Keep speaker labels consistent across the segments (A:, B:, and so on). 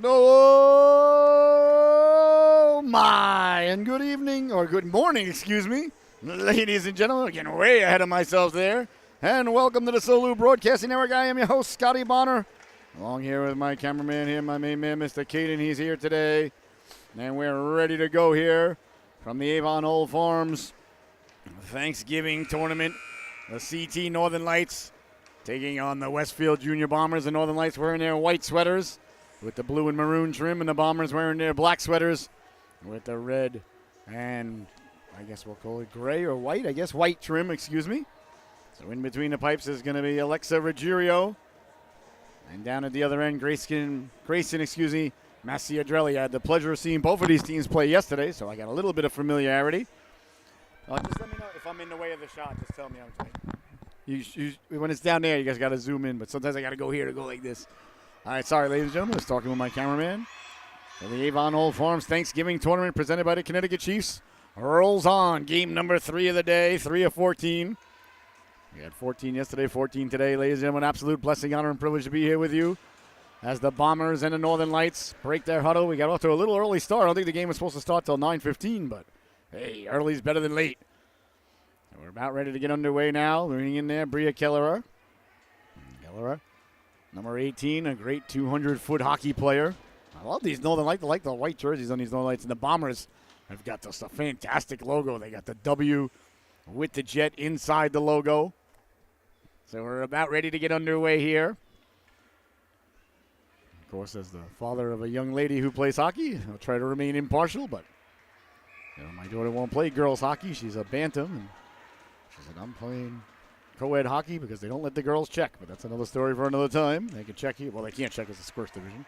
A: Oh my, and good evening, or good morning, excuse me, ladies and gentlemen. Getting way ahead of myself there. And welcome to the Solu Broadcasting Network. I am your host, Scotty Bonner. Along here with my cameraman here, my main man, Mr. Caden. He's here today. And we're ready to go here from the Avon Old Farms Thanksgiving tournament. The CT Northern Lights taking on the Westfield Junior Bombers. The Northern Lights wearing their white sweaters with the blue and maroon trim, and the Bombers wearing their black sweaters with the red and I guess we'll call it gray or white. I guess white trim, excuse me. So in between the pipes is going to be Alexa Ruggiero. And down at the other end, Grayson, Massiadrelli. I had the pleasure of seeing both of these teams play yesterday, so I got a little bit of familiarity. Just let me know if I'm in the way of the shot. Just tell me I'm when it's down there, you guys got to zoom in, but sometimes I got to go here to go like this. All right, sorry, ladies and gentlemen. I was talking with my cameraman. So the Avon Old Farms Thanksgiving Tournament presented by the Connecticut Chiefs rolls on. Game number 3 of the day, 3 of 14. We had 14 yesterday, 14 today. Ladies and gentlemen, absolute blessing, honor, and privilege to be here with you as the Bombers and the Northern Lights break their huddle. We got off to a little early start. I don't think the game was supposed to start till 9:15, but hey, early's better than late. And we're about ready to get underway now. Bringing in there, Bria Kellerer. Number 18, a great 200-foot hockey player. I love these Northern Lights. I like the white jerseys on these Northern Lights. And the Bombers have got just a fantastic logo. They got the W with the jet inside the logo. So we're about ready to get underway here. Of course, as the father of a young lady who plays hockey, I'll try to remain impartial, but my daughter won't play girls hockey. She's a bantam, and she said, I'm playing co-ed hockey because they don't let the girls check, but that's another story for another time. They can check here. Well, they can't check as a Squirt division,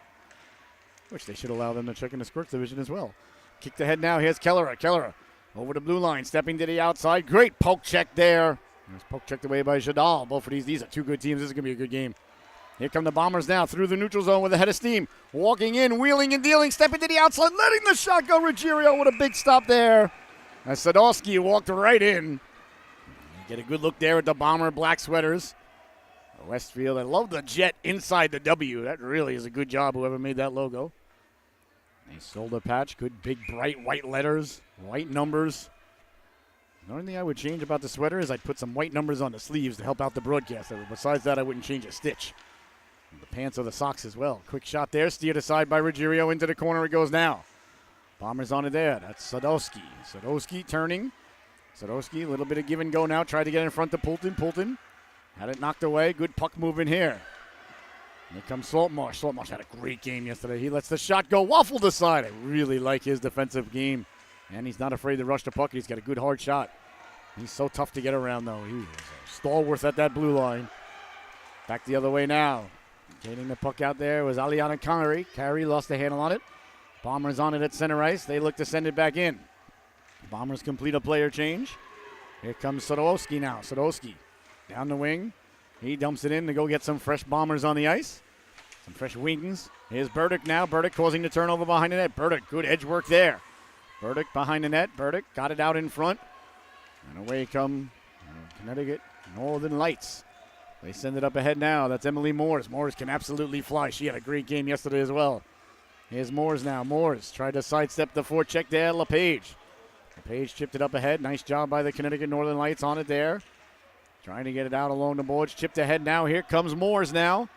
A: which they should allow them to check in the Squirt division as well. Kicked ahead now. Here's Kellerer. Kellerer over the blue line, stepping to the outside. Great poke check there. It's poke checked away by Jadal. Both of these are two good teams. This is going to be a good game. Here come the Bombers now through the neutral zone with a head of steam. Walking in, wheeling and dealing, stepping to the outside, letting the shot go. Ruggiero with a big stop there. As Sadowski walked right in. Get a good look there at the Bomber black sweaters. Westfield, I love the jet inside the W. That really is a good job, whoever made that logo. A shoulder patch, good big bright white letters, white numbers. The only thing I would change about the sweater is I'd put some white numbers on the sleeves to help out the broadcaster. Besides that, I wouldn't change a stitch. And the pants or the socks as well. Quick shot there, steered aside by Ruggiero. Into the corner it goes now. Bombers on it there. That's Sadowski. Sadowski turning. Sadowski, a little bit of give and go now. Tried to get in front of Poulton. Poulton had it knocked away. Good puck movement here. Here comes Saltmarsh. Saltmarsh had a great game yesterday. He lets the shot go. Waffled aside. I really like his defensive game. And he's not afraid to rush the puck. He's got a good hard shot. He's so tough to get around, though. He was a stalwart at that blue line. Back the other way now. Getting the puck out there was Aliana Carey. Carey lost the handle on it. Bombers on it at center ice. They look to send it back in. Bombers complete a player change. Here comes Sadowski now. Sadowski down the wing. He dumps it in to go get some fresh Bombers on the ice. Some fresh wings. Here's Burdick now. Burdick causing the turnover behind the net. Burdick, good edge work there. Burdick behind the net. Burdick got it out in front. And away come Connecticut Northern Lights. They send it up ahead now. That's Emily Moores. Moores can absolutely fly. She had a great game yesterday as well. Here's Moores now. Moores tried to sidestep the forecheck there. LePage. LePage chipped it up ahead. Nice job by the Connecticut Northern Lights on it there. Trying to get it out along the boards. Chipped ahead now. Here comes Moores now.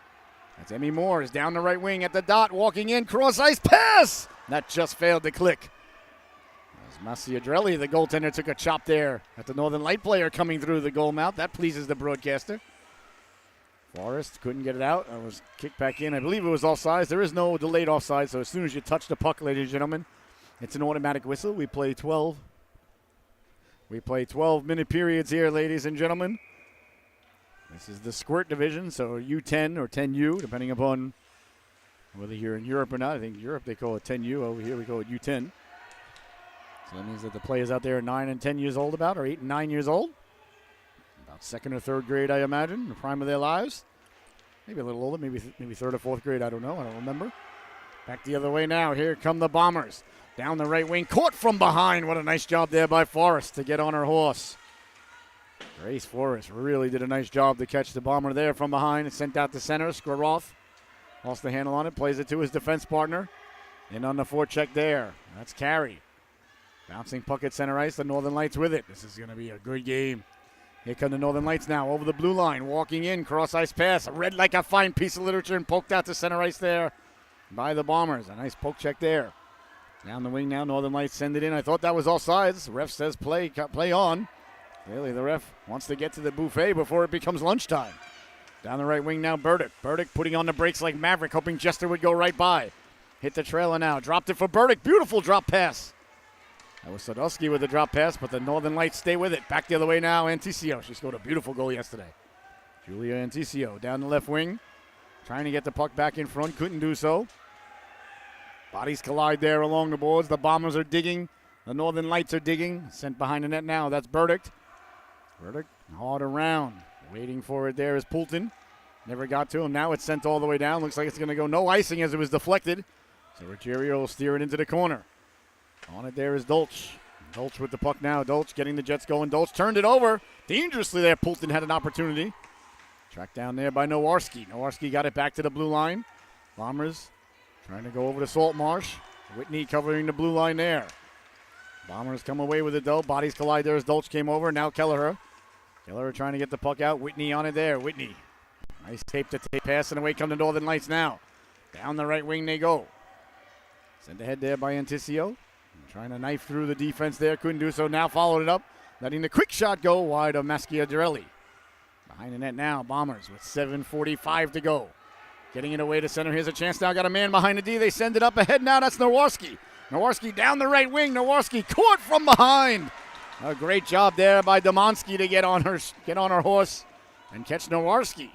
A: That's Emmy Moores down the right wing at the dot. Walking in. Cross ice pass. That just failed to click. Massiadrelli, the goaltender, took a chop there at the Northern Light player coming through the goal mouth. That pleases the broadcaster. Forrest couldn't get it out. It was kicked back in. I believe it was offsides. There is no delayed offside, so as soon as you touch the puck, ladies and gentlemen, it's an automatic whistle. We play 12. We play 12-minute periods here, ladies and gentlemen. This is the Squirt division, so U10 or 10U, depending upon whether you're in Europe or not. I think Europe they call it 10U. Over here we call it U10. So that means that the players out there are 9 and 10 years old or 8 and 9 years old. About second or third grade, I imagine, the prime of their lives. Maybe a little older, maybe third or fourth grade, I don't know, I don't remember. Back the other way now, here come the Bombers. Down the right wing, caught from behind. What a nice job there by Forrest to get on her horse. Grace Forrest really did a nice job to catch the Bomber there from behind and sent out to center. Squirrel Lost the handle on it, plays it to his defense partner. In on the forecheck there. That's Carey. Bouncing puck at center ice, the Northern Lights with it. This is going to be a good game. Here come the Northern Lights now, over the blue line, walking in, cross-ice pass, read like a fine piece of literature and poked out to center ice there by the Bombers. A nice poke check there. Down the wing now, Northern Lights send it in. I thought that was offsides. Ref says play on. Clearly the ref wants to get to the buffet before it becomes lunchtime. Down the right wing now, Burdick. Burdick putting on the brakes like Maverick, hoping Jester would go right by. Hit the trailer now, dropped it for Burdick. Beautiful drop pass. That was Sadowski with the drop pass, but the Northern Lights stay with it. Back the other way now, Anticio. She scored a beautiful goal yesterday. Julia Anticio down the left wing. Trying to get the puck back in front, couldn't do so. Bodies collide there along the boards. The Bombers are digging. The Northern Lights are digging. Sent behind the net now, that's Burdick. Burdick hard around. Waiting for it there is Poulton. Never got to him. Now it's sent all the way down. Looks like it's going to go no icing as it was deflected. So Ruggiero will steer it into the corner. On it there is Dolch. Dolch with the puck now. Dolch getting the Jets going. Dolch turned it over. Dangerously there. Poulton had an opportunity. Tracked down there by Nowarski. Nowarski got it back to the blue line. Bombers trying to go over to Saltmarsh. Whitney covering the blue line there. Bombers come away with it though. Bodies collide there as Dolch came over. Now Kelleher. Kelleher trying to get the puck out. Whitney on it there. Whitney. Nice tape to tape pass, and away come the Northern Lights now. Down the right wing they go. Sent ahead there by Anticio. Trying to knife through the defense there. Couldn't do so. Now followed it up. Letting the quick shot go wide of Maschiadarelli. Behind the net now. Bombers with 7:45 to go. Getting it away to center. Here's a chance now. Got a man behind the D. They send it up ahead now. That's Nowarski. Nowarski down the right wing. Nowarski caught from behind. A great job there by Domonsky to get on her horse and catch Nowarski.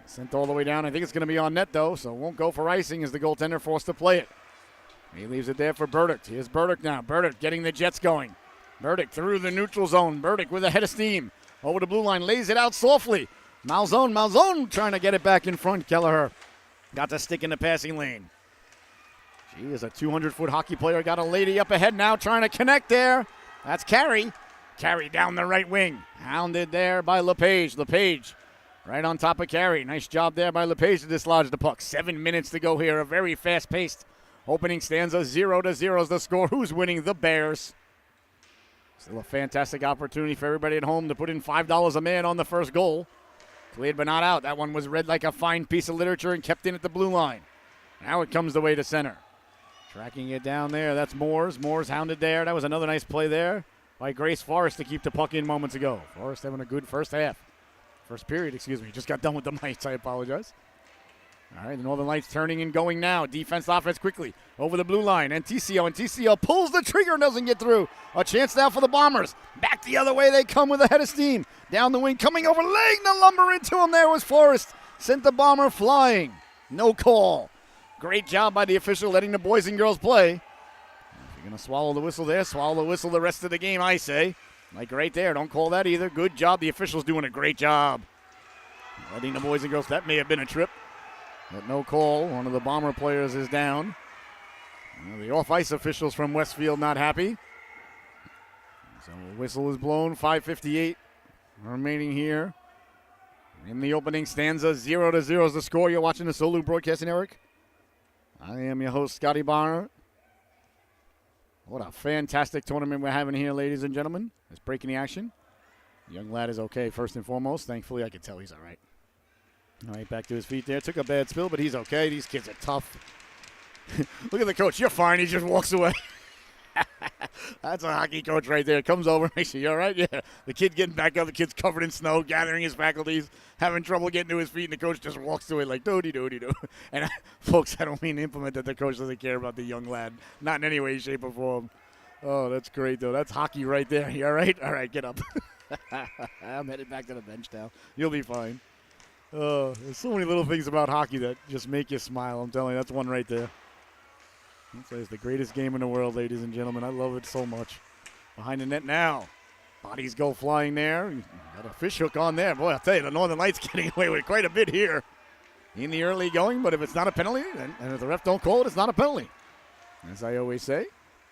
A: Sent all the way down. I think it's going to be on net, though, so won't go for icing as the goaltender forced to play it. He leaves it there for Burdick. Here's Burdick now. Burdick getting the Jets going. Burdick through the neutral zone. Burdick with a head of steam. Over the blue line. Lays it out softly. Malzone trying to get it back in front. Kelleher got the stick in the passing lane. She is a 200-foot hockey player. Got a lady up ahead now trying to connect there. That's Carey. Carey down the right wing. Hounded there by LePage. LePage right on top of Carey. Nice job there by LePage to dislodge the puck. 7 minutes to go here. A very fast-paced opening stanza. 0-0 is the score. Who's winning? The Bears. Still a fantastic opportunity for everybody at home to put in $5 a man on the first goal. Cleared but not out. That one was read like a fine piece of literature and kept in at the blue line. Now it comes the way to center. Tracking it down there. That's Moores. Moores hounded there. That was another nice play there by Grace Forrest to keep the puck in moments ago. Forrest having a good first period, excuse me. Just got done with the mics. I apologize. All right, the Northern Lights turning and going now. Defense, offense quickly. Over the blue line. Anticio pulls the trigger and doesn't get through. A chance now for the Bombers. Back the other way they come with a head of steam. Down the wing, coming over, laying the lumber into him. There was Forrest. Sent the Bomber flying. No call. Great job by the official letting the boys and girls play. If you're going to swallow the whistle there, swallow the whistle the rest of the game, I say. Like right there, don't call that either. Good job. The official's doing a great job. Letting the boys and girls, that may have been a trip. But no call. One of the Bomber players is down. The off-ice officials from Westfield not happy. So the whistle is blown. 5:58 remaining here. In the opening stanza, 0-0 is the score. You're watching the Solu Broadcasting Network. I am your host, Scotty Barner. What a fantastic tournament we're having here, ladies and gentlemen. It's breaking the action. The young lad is okay, first and foremost. Thankfully, I can tell he's all right. All right, back to his feet there. Took a bad spill, but he's okay. These kids are tough. Look at the coach. You're fine. He just walks away. That's a hockey coach right there. Comes over, makes sure you're all right. Yeah. The kid getting back up. The kid's covered in snow, gathering his faculties, having trouble getting to his feet, and the coach just walks away like, doody-doody-doo. And, folks, I don't mean to implement that the coach doesn't care about the young lad. Not in any way, shape, or form. Oh, that's great, though. That's hockey right there. You all right? All right, get up. I'm headed back to the bench now. You'll be fine. There's so many little things about hockey that just make you smile. I'm telling you, that's one right there. It's the greatest game in the world, ladies and gentlemen. I love it so much. Behind the net now. Bodies go flying there. Got a fish hook on there. Boy, I'll tell you, the Northern Lights getting away with quite a bit here in the early going. But if it's not a penalty, and if the ref don't call it, it's not a penalty. As I always say.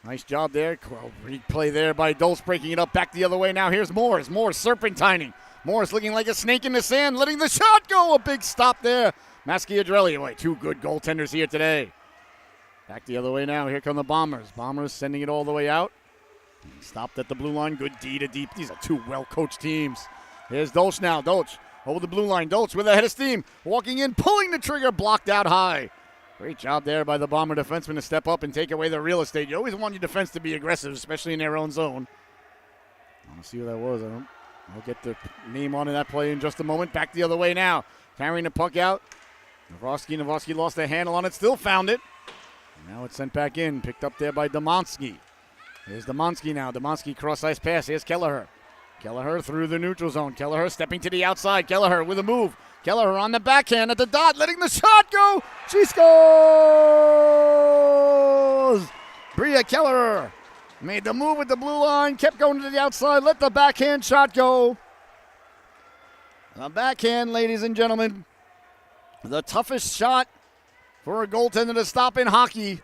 A: Nice job there. Great play there by Dulce, breaking it up back the other way. Now here's Morris. Morris serpentining. Morris looking like a snake in the sand, letting the shot go. A big stop there Maschiadrelli. Boy, two good goaltenders here today. Back the other way now. Here come the Bombers. Bombers sending it all the way out. Stopped at the blue line. Good D to deep. These are two well-coached teams. Here's Dolch now. Dolch over the blue line. Dolch with a head of steam. Walking in, pulling the trigger, blocked out high. Great job there by the Bomber defenseman to step up and take away the real estate. You always want your defense to be aggressive, especially in their own zone. I want to see who that was. I'll get the name on in that play in just a moment. Back the other way now. Carrying the puck out. Navosky lost a handle on it. Still found it. Now it's sent back in. Picked up there by Demonsky. Here's Demonsky now. Demonsky cross-ice pass. Here's Kelleher. Kelleher through the neutral zone. Kelleher stepping to the outside. Kelleher with a move. Kelleher on the backhand at the dot, letting the shot go. She scores! Bria Kelleher made the move with the blue line, kept going to the outside, let the backhand shot go. The backhand, ladies and gentlemen, the toughest shot for a goaltender to stop in hockey.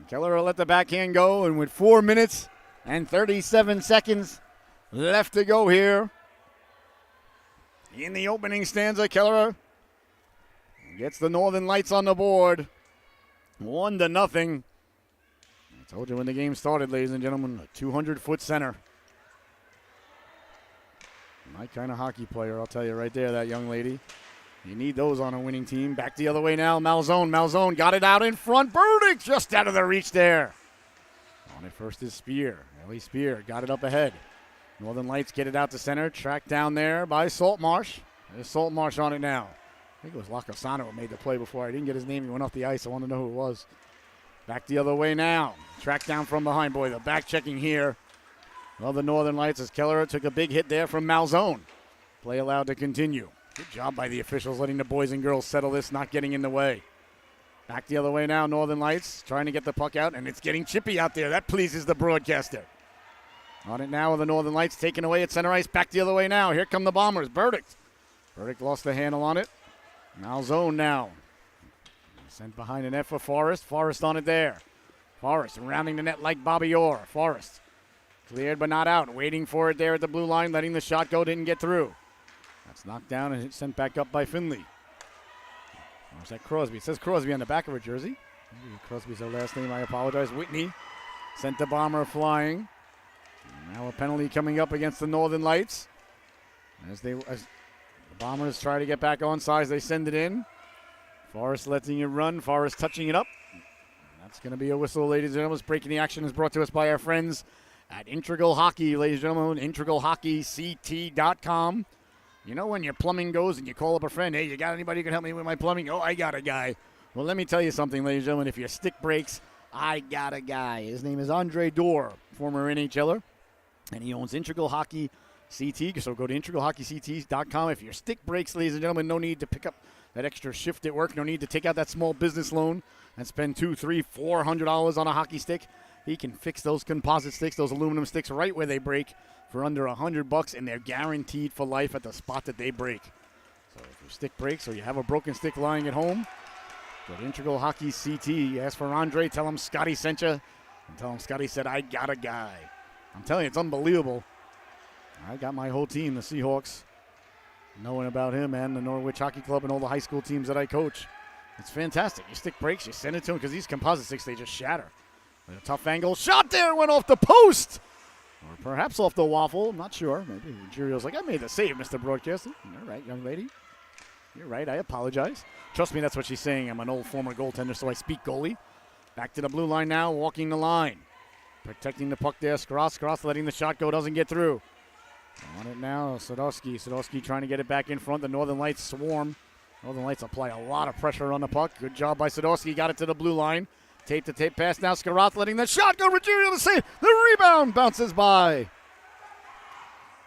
A: Kelleher let the backhand go, and with 4 minutes and 37 seconds left to go here, in the opening stanza, Kelleher gets the Northern Lights on the board. 1-0. I told you when the game started, ladies and gentlemen, a 200-foot center. My kind of hockey player, I'll tell you right there, that young lady. You need those on a winning team. Back the other way now, Malzone. Malzone got it out in front. Burdick just out of the reach there. On it first is Spear. Ellie Spear got it up ahead. Northern Lights get it out to center. Tracked down there by Saltmarsh. There's Saltmarsh on it now. I think it was Lacasano who made the play before. I didn't get his name. He went off the ice. I want to know who it was. Back the other way now. Tracked down from behind. Boy, the back checking here. Well, the Northern Lights as Kelleher took a big hit there from Malzone. Play allowed to continue. Good job by the officials letting the boys and girls settle this, not getting in the way. Back the other way now. Northern Lights trying to get the puck out, and it's getting chippy out there. That pleases the broadcaster. On it now with the Northern Lights taken away at center ice. Back the other way now. Here come the Bombers. Burdick lost the handle on it. Malzone now. Sent behind the net for Forrest. Forrest on it there. Forrest rounding the net like Bobby Orr. Forrest cleared but not out. Waiting for it there at the blue line. Letting the shot go. Didn't get through. That's knocked down and sent back up by Finley. Or is that Crosby? It says Crosby on the back of her jersey. Maybe Crosby's her last name. I apologize. Whitney sent the Bomber flying. Now a penalty coming up against the Northern Lights. As the Bombers try to get back on sides, they send it in. Forrest letting it run. Forrest touching it up. That's going to be a whistle, ladies and gentlemen. Breaking the action is brought to us by our friends at Integral Hockey, ladies and gentlemen. IntegralHockeyCT.com. You know when your plumbing goes and you call up a friend, hey, you got anybody who can help me with my plumbing? Oh, I got a guy. Well, let me tell you something, ladies and gentlemen. If your stick breaks, I got a guy. His name is Andre Dorr, former NHLer. And he owns Integral Hockey CT. So go to IntegralHockeyCT.com. If your stick breaks, ladies and gentlemen, no need to pick up that extra shift at work. No need to take out that small business loan and spend $200, $300, $400 on a hockey stick. He can fix those composite sticks, those aluminum sticks, right where they break for under $100, and they're guaranteed for life at the spot that they break. So if your stick breaks or you have a broken stick lying at home, go to Integral Hockey CT. Ask for Andre. Tell him Scotty sent you. And tell him Scotty said, I got a guy. I'm telling you, it's unbelievable. I got my whole team, the Seahawks, knowing about him and the Norwich Hockey Club and all the high school teams that I coach. It's fantastic. Your stick breaks, you send it to him because these composite sticks, they just shatter. A tough angle. Shot there, went off the post. Or perhaps off the waffle. I'm not sure. Maybe Ruggerio's like, I made the save, Mr. Broadcaster. All right, young lady. You're right. I apologize. Trust me, that's what she's saying. I'm an old former goaltender, so I speak goalie. Back to the blue line now, walking the line. Protecting the puck there. Skross letting the shot go. Doesn't get through. On it now, Sadowski. Sadowski trying to get it back in front. The Northern Lights swarm. Northern Lights apply a lot of pressure on the puck. Good job by Sadowski. Got it to the blue line. Tape-to-tape pass now. Skross letting the shot go. Ruggerio to save. The rebound bounces by.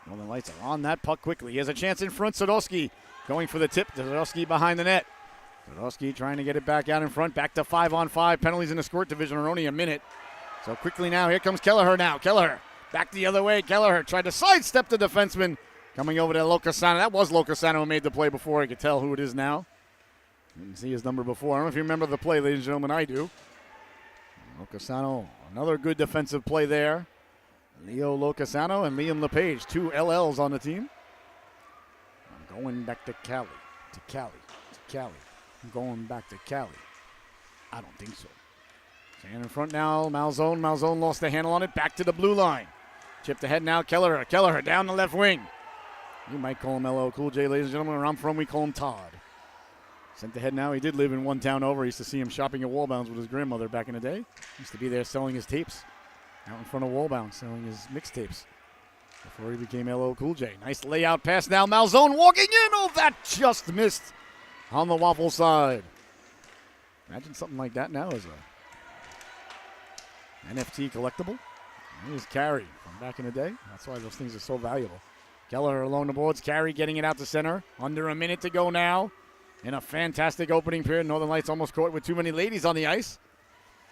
A: Northern Lights are on that puck quickly. He has a chance in front. Sadowski going for the tip. Sadowski behind the net. Sadowski trying to get it back out in front. Back to 5-on-5. Penalties in the Squirt division are only a minute. So quickly now, here comes Kelleher now. Kelleher back the other way. Kelleher tried to sidestep the defenseman. Coming over to Locasano. That was Locasano who made the play before. I could tell who it is now. Didn't see his number before. I don't know if you remember the play, ladies and gentlemen. I do. Locasano, another good defensive play there. Leo Locasano and Liam LePage, two LLs on the team. I'm going back to Cali. going back to Cali? I don't think so. Stand in front now, Malzone. Malzone lost the handle on it. Back to the blue line. Chipped ahead now, Kelleher. Kelleher down the left wing. You might call him LL Cool J, ladies and gentlemen. Where I'm from, we call him Todd. Sent ahead now. He did live in one town over. I used to see him shopping at Wallbounds with his grandmother back in the day. Used to be there selling his tapes. Out in front of Wallbounds, selling his mixtapes. Before he became LL Cool J. Nice layout pass now. Malzone walking in. Oh, that just missed on the waffle side. Imagine something like that now as a NFT collectible. Here's Carey from back in the day. That's why those things are so valuable. Kelleher along the boards. Carey getting it out to center. Under a minute to go now. In a fantastic opening period. Northern Lights almost caught with too many ladies on the ice.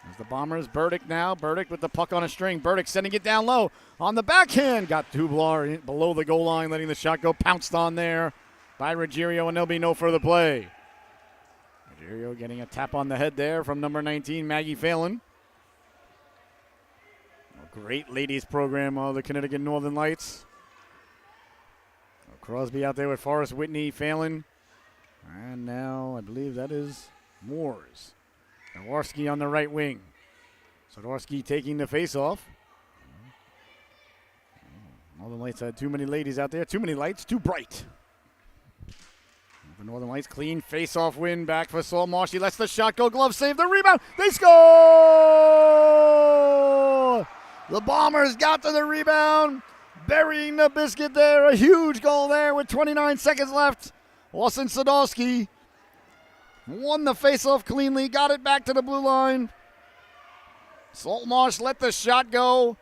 A: There's the Bombers. Burdick now. Burdick with the puck on a string. Burdick sending it down low. On the backhand. Got Dublar below the goal line, letting the shot go. Pounced on there by Ruggiero, and there'll be no further play. Ruggiero getting a tap on the head there from number 19, Maggie Phelan. A great ladies program of the Connecticut Northern Lights. Crosby out there with Forrest Whitney, Phelan. And now I believe that is Moores. Zawarski on the right wing. Zawarski taking the face-off. Northern Lights had too many ladies out there. Too many lights, too bright. The Northern Lights clean face-off win back for Saul Marsh. He lets the shot go. Glove save the rebound. They score! The Bombers got to the rebound. Burying the biscuit there. A huge goal there with 29 seconds left. Austin Sadowski won the face-off cleanly. Got it back to the blue line. Saltmarsh let the shot go.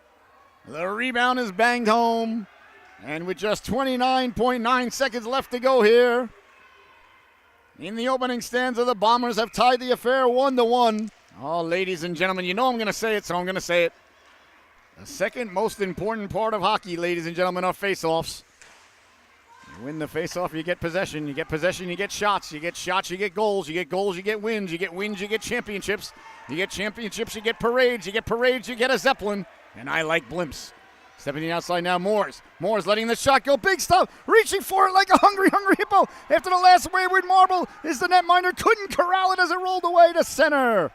A: The rebound is banged home. And with just 29.9 seconds left to go here, in the opening stanza, the Bombers have tied the affair 1-1. Oh, ladies and gentlemen, you know I'm going to say it, so I'm going to say it. The second most important part of hockey, ladies and gentlemen, are face-offs. You win the face-off, you get possession. You get possession, you get shots. You get shots, you get goals. You get goals, you get wins. You get wins, you get championships. You get championships, you get parades. You get parades, you get a Zeppelin. And I like blimps. Stepping the outside now, Moores. Moores letting the shot go. Big stuff. Reaching for it like a hungry hippo. After the last wayward marble is the netminder. Couldn't corral it as it rolled away to center.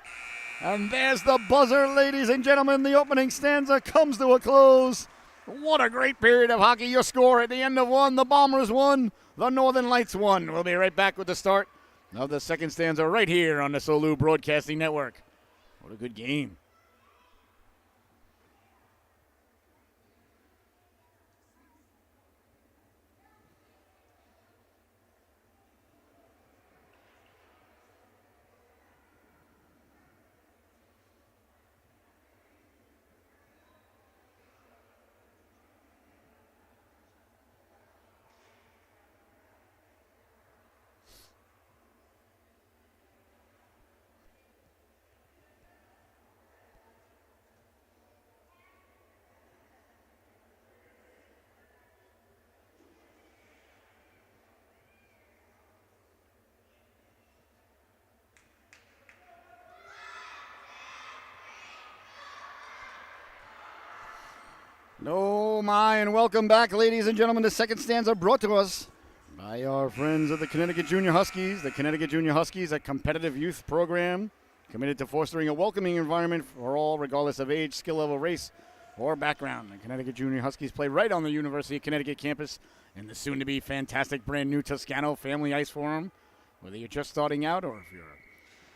A: And there's the buzzer, ladies and gentlemen. The opening stanza comes to a close. What a great period of hockey. Your score at the end of one. The Bombers won. The Northern Lights won. We'll be right back with the start of the second stanza right here on the Solu Broadcasting Network. What a good game. Oh my, and welcome back, ladies and gentlemen. The second stanza brought to us by our friends of the Connecticut Junior Huskies. The Connecticut Junior Huskies, a competitive youth program committed to fostering a welcoming environment for all, regardless of age, skill level, race, or background. The Connecticut Junior Huskies play right on the University of Connecticut campus in the soon-to-be fantastic brand new Toscano Family Ice Forum. Whether you're just starting out or if you're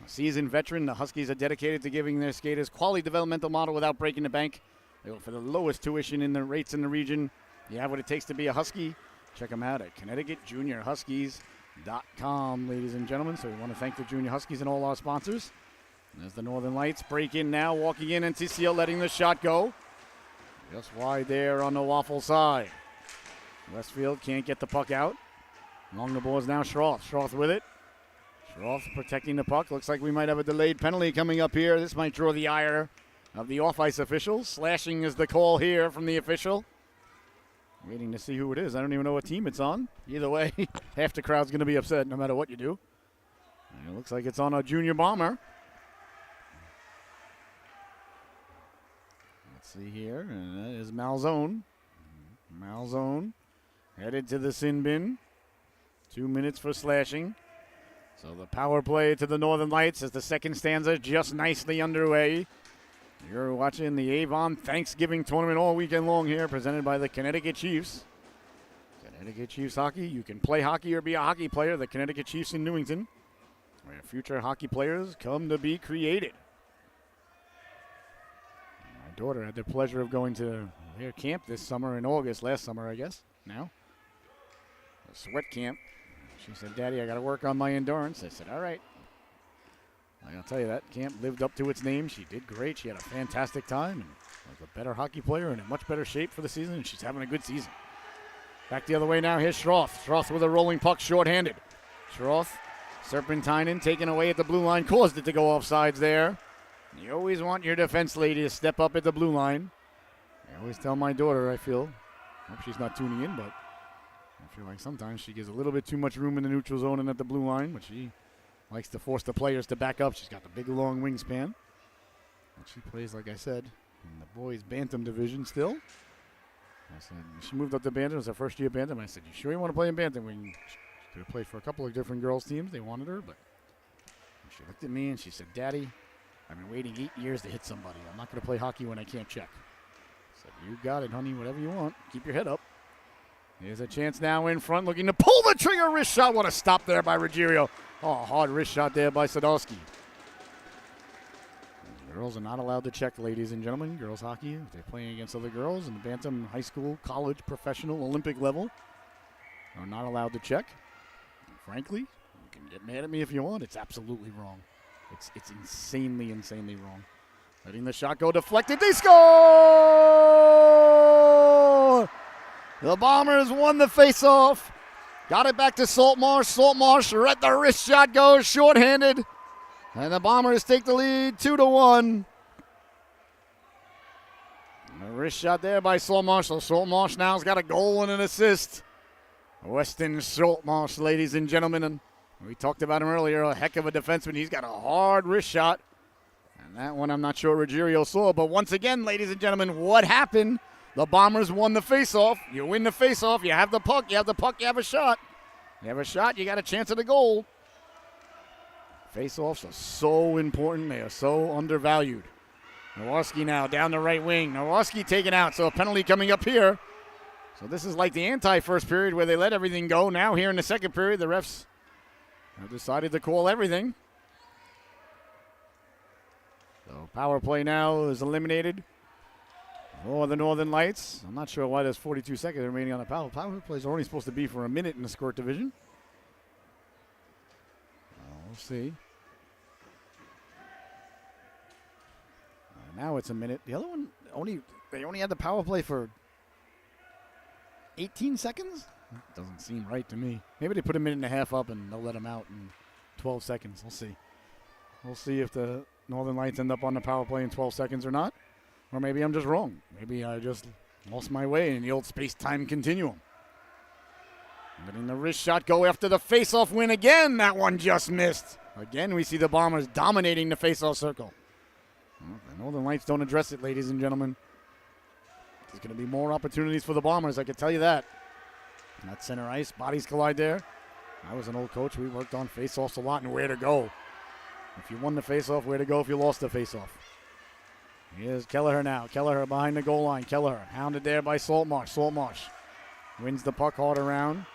A: a seasoned veteran, the Huskies are dedicated to giving their skaters quality developmental model without breaking the bank. They go for the lowest tuition in the rates in the region. You have what it takes to be a Husky. Check them out at ConnecticutJuniorHuskies.com, ladies and gentlemen. So we want to thank the Junior Huskies and all our sponsors. And as the Northern Lights break in now, walking in, and TCL letting the shot go. Just wide there on the waffle side. Westfield can't get the puck out. Along the boards now, Schroth. Schroth with it. Schroth protecting the puck. Looks like we might have a delayed penalty coming up here. This might draw the ire of the off-ice officials. Slashing is the call here from the official. Waiting to see who it is. I don't even know what team it's on. Either way, half the crowd's going to be upset no matter what you do. And it looks like it's on a junior Bomber. Let's see here. And that is Malzone. Malzone headed to the sin bin. 2 minutes for slashing. So the power play to the Northern Lights as the second stanza just nicely underway. You're watching the Avon Thanksgiving Tournament all weekend long here, presented by the Connecticut Chiefs. Connecticut Chiefs hockey. You can play hockey or be a hockey player. The Connecticut Chiefs in Newington, where future hockey players come to be created. My daughter had the pleasure of going to their camp this summer in August, last summer, I guess, now. A sweat camp. She said, Daddy, I got to work on my endurance. I said, all right. I'll tell you, that camp lived up to its name. She did great. She had a fantastic time and was a better hockey player and in much better shape for the season, and she's having a good season. Back the other way now. Here's Schroth. Schroth with a rolling puck, shorthanded. Schroth, serpentining, taken away at the blue line, caused it to go offsides there. You always want your defense lady to step up at the blue line. I always tell my daughter, I hope she's not tuning in, but I feel like sometimes she gives a little bit too much room in the neutral zone and at the blue line, but she likes to force the players to back up. She's got the big, long wingspan. And she plays, like I said, in the boys' bantam division still. I said, she moved up to bantam. It was her first year bantam. I said, you sure you want to play in bantam? She could have played for a couple of different girls' teams. They wanted her, but she looked at me and she said, Daddy, I've been waiting 8 years to hit somebody. I'm not going to play hockey when I can't check. I said, you got it, honey. Whatever you want. Keep your head up. Here's a chance now in front, looking to pull the trigger. Wrist shot. What a stop there by Ruggiero. Oh, hard wrist shot there by Sadowski. Girls are not allowed to check, ladies and gentlemen. Girls hockey, if they're playing against other girls in the bantam, high school, college, professional, Olympic level, are not allowed to check. And frankly, you can get mad at me if you want. It's absolutely wrong. It's insanely, insanely wrong. Letting the shot go deflected. They score! The Bombers won the faceoff. Got it back to Saltmarsh. Saltmarsh let the wrist shot go, shorthanded. And the Bombers take the lead 2-1. A wrist shot there by Saltmarsh. So Saltmarsh now's got a goal and an assist. Weston Saltmarsh, ladies and gentlemen. And we talked about him earlier, a heck of a defenseman. He's got a hard wrist shot. And that one I'm not sure Ruggiero saw. But once again, ladies and gentlemen, what happened? The Bombers won the faceoff. You win the faceoff. You have the puck. You have the puck. You have a shot. You have a shot. You got a chance at a goal. Faceoffs are so important. They are so undervalued. Nowarski now down the right wing. Nowarski taken out. So a penalty coming up here. So this is like the anti-first period where they let everything go. Now here in the second period, the refs have decided to call everything. So power play now is eliminated for the Northern Lights. I'm not sure why there's 42 seconds remaining on the power. Power plays are only supposed to be for a minute in the Squirt division. We'll see. Now it's a minute. The other one, they only had the power play for 18 seconds? That doesn't seem right to me. Maybe they put a minute and a half up and they'll let them out in 12 seconds. We'll see. We'll see if the Northern Lights end up on the power play in 12 seconds or not. Or maybe I'm just wrong. Maybe I just lost my way in the old space-time continuum. Letting the wrist shot go after the face-off win again. That one just missed. Again, we see the Bombers dominating the face-off circle. Well, the Northern Lights don't address it, ladies and gentlemen. There's going to be more opportunities for the Bombers, I can tell you that. Not center ice, bodies collide there. I was an old coach. We worked on face-offs a lot and where to go. If you won the face-off, where to go if you lost the face-off. Here's Kelleher now. Kelleher behind the goal line. Kelleher hounded there by Saltmarsh. Saltmarsh wins the puck hard around.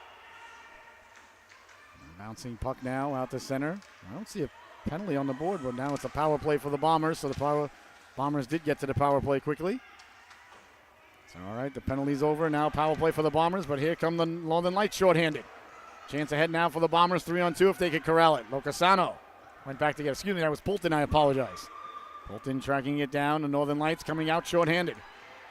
A: Bouncing puck now out to center. I don't see a penalty on the board, but now it's a power play for the Bombers. So the Bombers did get to the power play quickly. So, all right, the penalty's over. Now power play for the Bombers, but here come the Northern Lights shorthanded. Chance ahead now for the Bombers, 3-on-2 if they could corral it. Locasano went back to get, excuse me, that was Poulton, I apologize. Poulton tracking it down. The Northern Lights coming out shorthanded.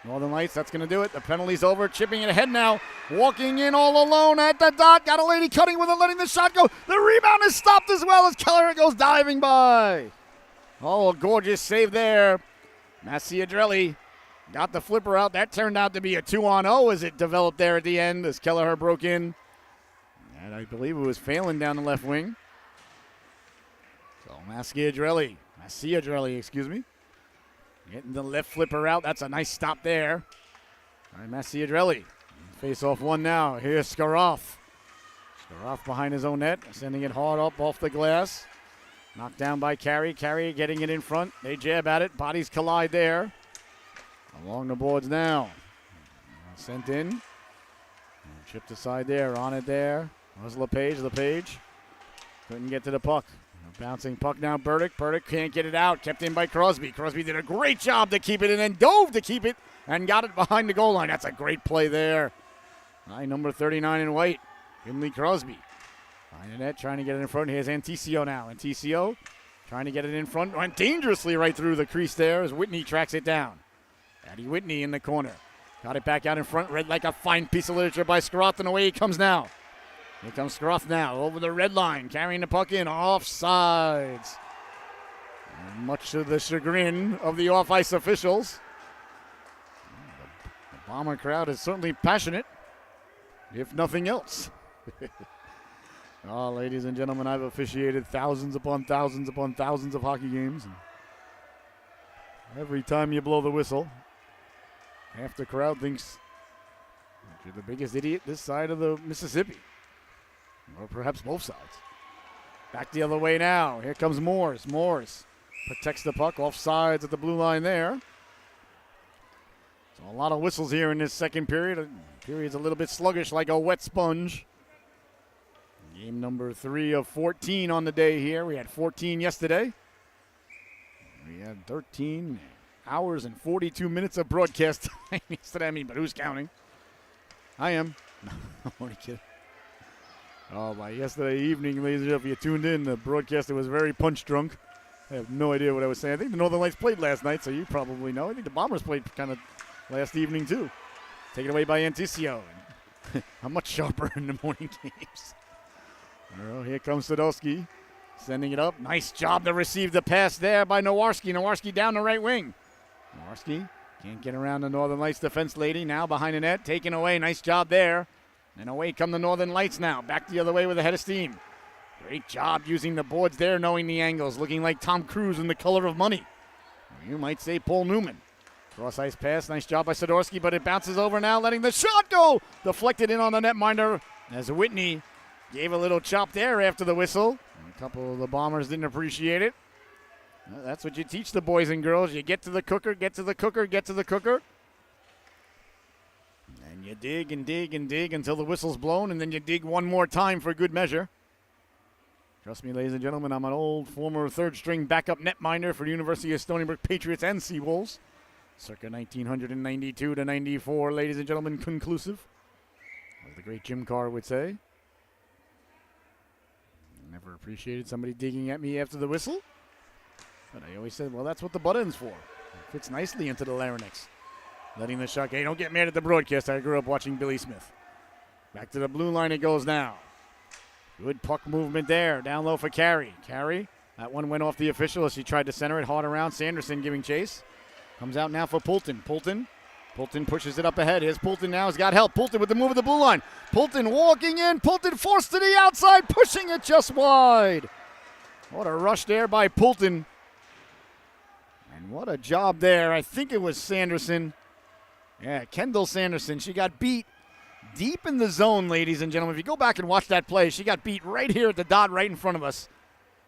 A: Northern Lights, that's going to do it. The penalty's over. Chipping it ahead now. Walking in all alone at the dot. Got a lady cutting with it, letting the shot go. The rebound is stopped as well as Keller goes diving by. Oh, a gorgeous save there. Maciadrelli got the flipper out. That turned out to be a 2-on-0 as it developed there at the end as Kelleher broke in. And I believe it was Phelan down the left wing. So Maciadrelli, excuse me. Getting the left flipper out. That's a nice stop there. All right, Maciadrelli. Face off one now. Here's Skaroff. Off behind his own net, sending it hard up off the glass. Knocked down by Carey. Carey getting it in front. They jab at it. Bodies collide there. Along the boards now. Sent in. And chipped aside there. On it there. Was LePage. LePage couldn't get to the puck. Bouncing puck now. Burdick. Burdick can't get it out. Kept in by Crosby. Crosby did a great job to keep it and then dove to keep it and got it behind the goal line. That's a great play there. Number 39 in white. Finley Crosby. Behind the net, trying to get it in front. Here's Anticio now. Anticio trying to get it in front. Went dangerously right through the crease there as Whitney tracks it down. Addie Whitney in the corner. Got it back out in front. Read like a fine piece of literature by Squirt, and away he comes now. Here comes Squirt now over the red line, carrying the puck in. Offsides. And much to the chagrin of the off-ice officials. The Bomber crowd is certainly passionate, if nothing else. Oh, ladies and gentlemen, I've officiated thousands upon thousands upon thousands of hockey games. And every time you blow the whistle, half the crowd thinks you're the biggest idiot this side of the Mississippi. Or perhaps both sides. Back the other way now. Here comes Moores. Moores protects the puck off sides at the blue line there. So a lot of whistles here in this second period. Period's a little bit sluggish like a wet sponge. Game number 3 of 14 on the day here. We had 14 yesterday. We had 13 hours and 42 minutes of broadcast time yesterday. But who's counting? I am. No, I'm only kidding. Oh, by yesterday evening, ladies and gentlemen, if you tuned in, the broadcaster was very punch drunk. I have no idea what I was saying. I think the Northern Lights played last night, so you probably know. I think the Bombers played kind of last evening, too. Taken away by Anticio. I'm much sharper in the morning games. Well, here comes Sadowski, sending it up. Nice job to receive the pass there by Nowarski. Nowarski down the right wing. Nowarski can't get around the Northern Lights defense lady. Now behind the net, taken away. Nice job there. And away come the Northern Lights now. Back the other way with a head of steam. Great job using the boards there, knowing the angles. Looking like Tom Cruise in The Color of Money. You might say Paul Newman. Cross-ice pass. Nice job by Sadowski, but it bounces over now, letting the shot go. Deflected in on the netminder as Whitney gave a little chop there after the whistle. A couple of the Bombers didn't appreciate it. Well, that's what you teach the boys and girls. You get to the cooker, get to the cooker, get to the cooker. And you dig and dig and dig until the whistle's blown, and then you dig one more time for good measure. Trust me, ladies and gentlemen, I'm an old former third-string backup netminder for the University of Stony Brook Patriots and Seawolves. Circa 1992 to 94, ladies and gentlemen, conclusive. As the great Jim Carr would say. Never appreciated somebody digging at me after the whistle. But I always said, well, that's what the button's for. It fits nicely into the larynx. Letting the shot. Hey, don't get mad at the broadcast. I grew up watching Billy Smith. Back to the blue line it goes now. Good puck movement there. Down low for Carey. Carey. That one went off the official as he tried to center it hard around. Sanderson giving chase. Comes out now for Poulton. Poulton pushes it up ahead. Here's Poulton now. He's got help. Poulton with the move of the blue line. Poulton walking in. Poulton forced to the outside. Pushing it just wide. What a rush there by Poulton. And what a job there. I think it was Sanderson. Yeah, Kendall Sanderson. She got beat deep in the zone, ladies and gentlemen. If you go back and watch that play, she got beat right here at the dot right in front of us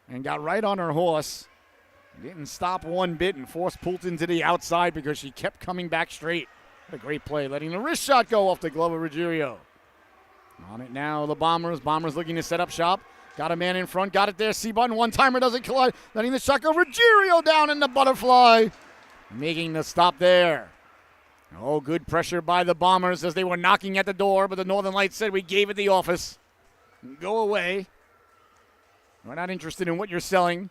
A: and got right on her horse. Didn't stop one bit and forced Poulton to the outside because she kept coming back straight. What a great play, letting the wrist shot go off the glove of Ruggiero. On it now, the Bombers. Bombers looking to set up shop. Got a man in front, got it there. C-button, one-timer doesn't collide. Letting the shot go. Ruggiero down in the butterfly. Making the stop there. Oh, good pressure by the Bombers as they were knocking at the door, but the Northern Lights said, we gave it the office. Go away. We're not interested in what you're selling.